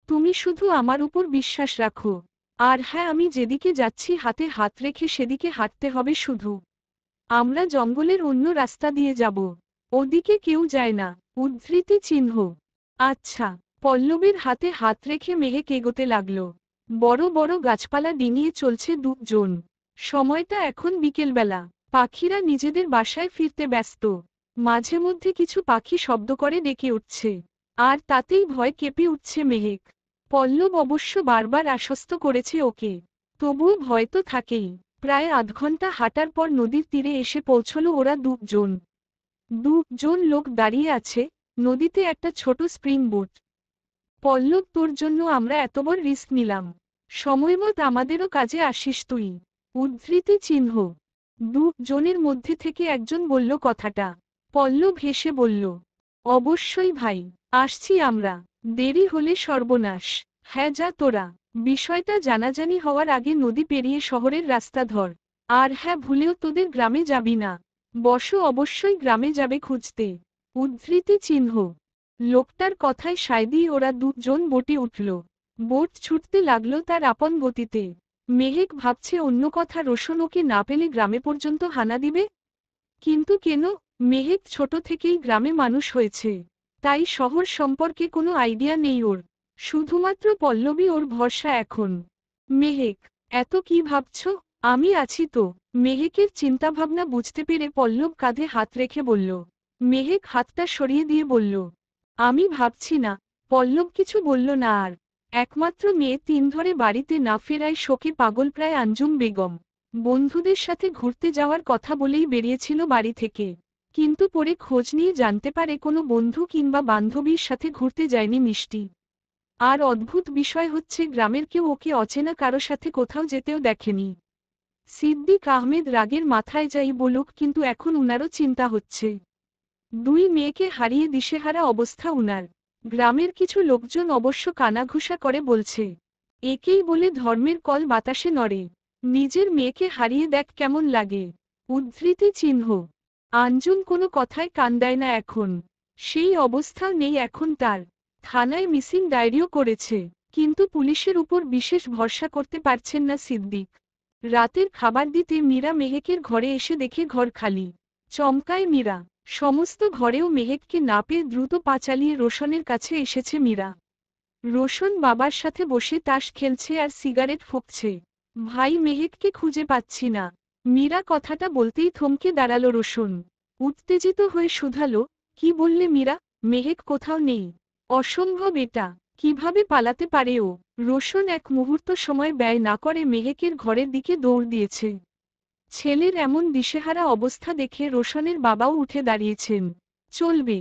তুমি শুধু আমার উপর বিশ্বাস রাখো। আর হ্যাঁ, আমি যেদিকে যাচ্ছি হাতে হাত রেখে সেদিকে হাঁটতে হবে শুধু। আমরা জঙ্গলের অন্য রাস্তা দিয়ে যাব। ওদিকে কেউ যায় না। উদ্ধৃতি চিহ্ন। আচ্ছা। পল্লবের হাতে হাত রেখে মেহেক এগোতে লাগল। বড় বড় গাছপালা ডিঙিয়ে চলছে 2 জন। সময়টা এখন বিকেলবেলা। পাখিরা নিজেদের বাসায় ফিরতে ব্যস্ত। মাঝে মধ্যে কিছু পাখি শব্দ করে ডেকে উঠছে। আর তাতেই ভয় কেঁপে উঠছে মেহেক। পল্লব অবশ্য বারবার আশ্বস্ত করেছে ওকে। তবুও ভয় তো থাকেই। প্রায় আধ ঘন্টা হাঁটার পর নদীর তীরে এসে পৌঁছল ওরা 2 জন। 2 জন লোক দাঁড়িয়ে আছে। নদীতে একটা ছোট স্প্রিং বোট। পল্লব, তোর জন্য আমরা এত বড় রিস্ক নিলাম। সময়মত আমাদেরও কাজে আসিস তুই। উদ্ধৃতি চিহ্ন। 2 জনের মধ্যে থেকে একজন বলল কথাটা। পল্লব হেসে বলল, অবশ্যই ভাই, আসছি আমরা। দেরি হলে সর্বনাশ। হ্যাঁ, যা তোরা। বিষয়টা জানাজানি হওয়ার আগে নদী পেরিয়ে শহরের রাস্তা ধর। আর হ্যাঁ, ভুলেও তোদের গ্রামে যাবি না। বসু অবশ্যই গ্রামে যাবে খুঁজতে। উদ্ধৃতি চিহ্ন। লোকটার কথায় সায় দিয়ে ওরা 2 জন বোটে উঠল। বোট ছুটতে লাগলো তার আপন গতিতে। মেহেক ভাবছে অন্য কথা, রোশন ওকে না পেলে গ্রামে পর্যন্ত হানা দিবে। কিন্তু কেন? মেহেক ছোট থেকেই গ্রামে মানুষ হয়েছে। তাই শহর সম্পর্কে কোনো আইডিয়া নেই ওর। শুধুমাত্র পল্লবী ওর ভরসা এখন। মেহেক, এত কি ভাবছ? আমি আছি তো। মেহেকের চিন্তাভাবনা বুঝতে পেরে পল্লব কাঁধে হাত রেখে বলল। মেহেক হাতটা সরিয়ে দিয়ে বলল, আমি ভাবছি না। পল্লব কিছু বলল না আর। একমাত্র মেয়ে 3 ধরে বাড়িতে না ফেরায় শোকে পাগল প্রায় আঞ্জুম বেগম। বন্ধুদের সাথে ঘুরতে যাওয়ার কথা বলেই বেরিয়েছিল বাড়ি থেকে। কিন্তু পরে খোঁজ নিয়ে জানতে পারে কোনো বন্ধু কিংবা বান্ধবীর সাথে ঘুরতে যায়নি মিষ্টি। আর অদ্ভুত বিষয় হচ্ছে গ্রামের কেউ ওকে অচেনা কারো সাথে কোথাও যেতেও দেখেনি। সিদ্দিক আহমেদ রাগের মাথায় যাই বলুক, কিন্তু এখন উনারও চিন্তা হচ্ছে। 2 মেয়েকে হারিয়ে দিশেহারা অবস্থা উনার। গ্রামের কিছু লোকজন অবশ্য কানাঘুষা করে বলছে, একেই বলে ধর্মের কল বাতাসে নড়ে। নিজের মেয়েকে হারিয়ে দেখ কেমন লাগে। উদ্ধৃতি চিহ্ন। আঞ্জুম কোনো কথায় কান দেয় না এখন। সেই অবস্থাও নেই এখন তার। থানায় মিসিং ডায়েরিও করেছে। কিন্তু পুলিশের উপর বিশেষ ভরসা করতে পারছেন না সিদ্দিক। রাতের খাবার দিতে মীরা মেহেকের ঘরে এসে দেখে ঘর খালি। চমকায় মীরা। সমস্ত ঘরেও মেহেককে না পেয়ে দ্রুত পা চালিয়ে রোশনের কাছে এসেছে মীরা। রোশন বাবার সাথে বসে তাস খেলছে আর সিগারেট ফুঁকছে। ভাই, মেহেককে খুঁজে পাচ্ছি না। মীরা কথাটা বলতেই থমকে দাঁড়ালো রোশন। উত্তেজিত হয়ে শুধালো, কি বললে মীরা? মেহেক কোথাও নেই। অসম্ভব এটা। কিভাবে পালাতে পারে ও? রোশন এক মুহূর্ত সময় ব্যয় না করে মেহেকের ঘরের দিকে দৌড় দিয়েছে। ছেলের এমন দিশেহারা অবস্থা দেখে রোশনের বাবাও উঠে দাঁড়িয়েছেন। চলবে।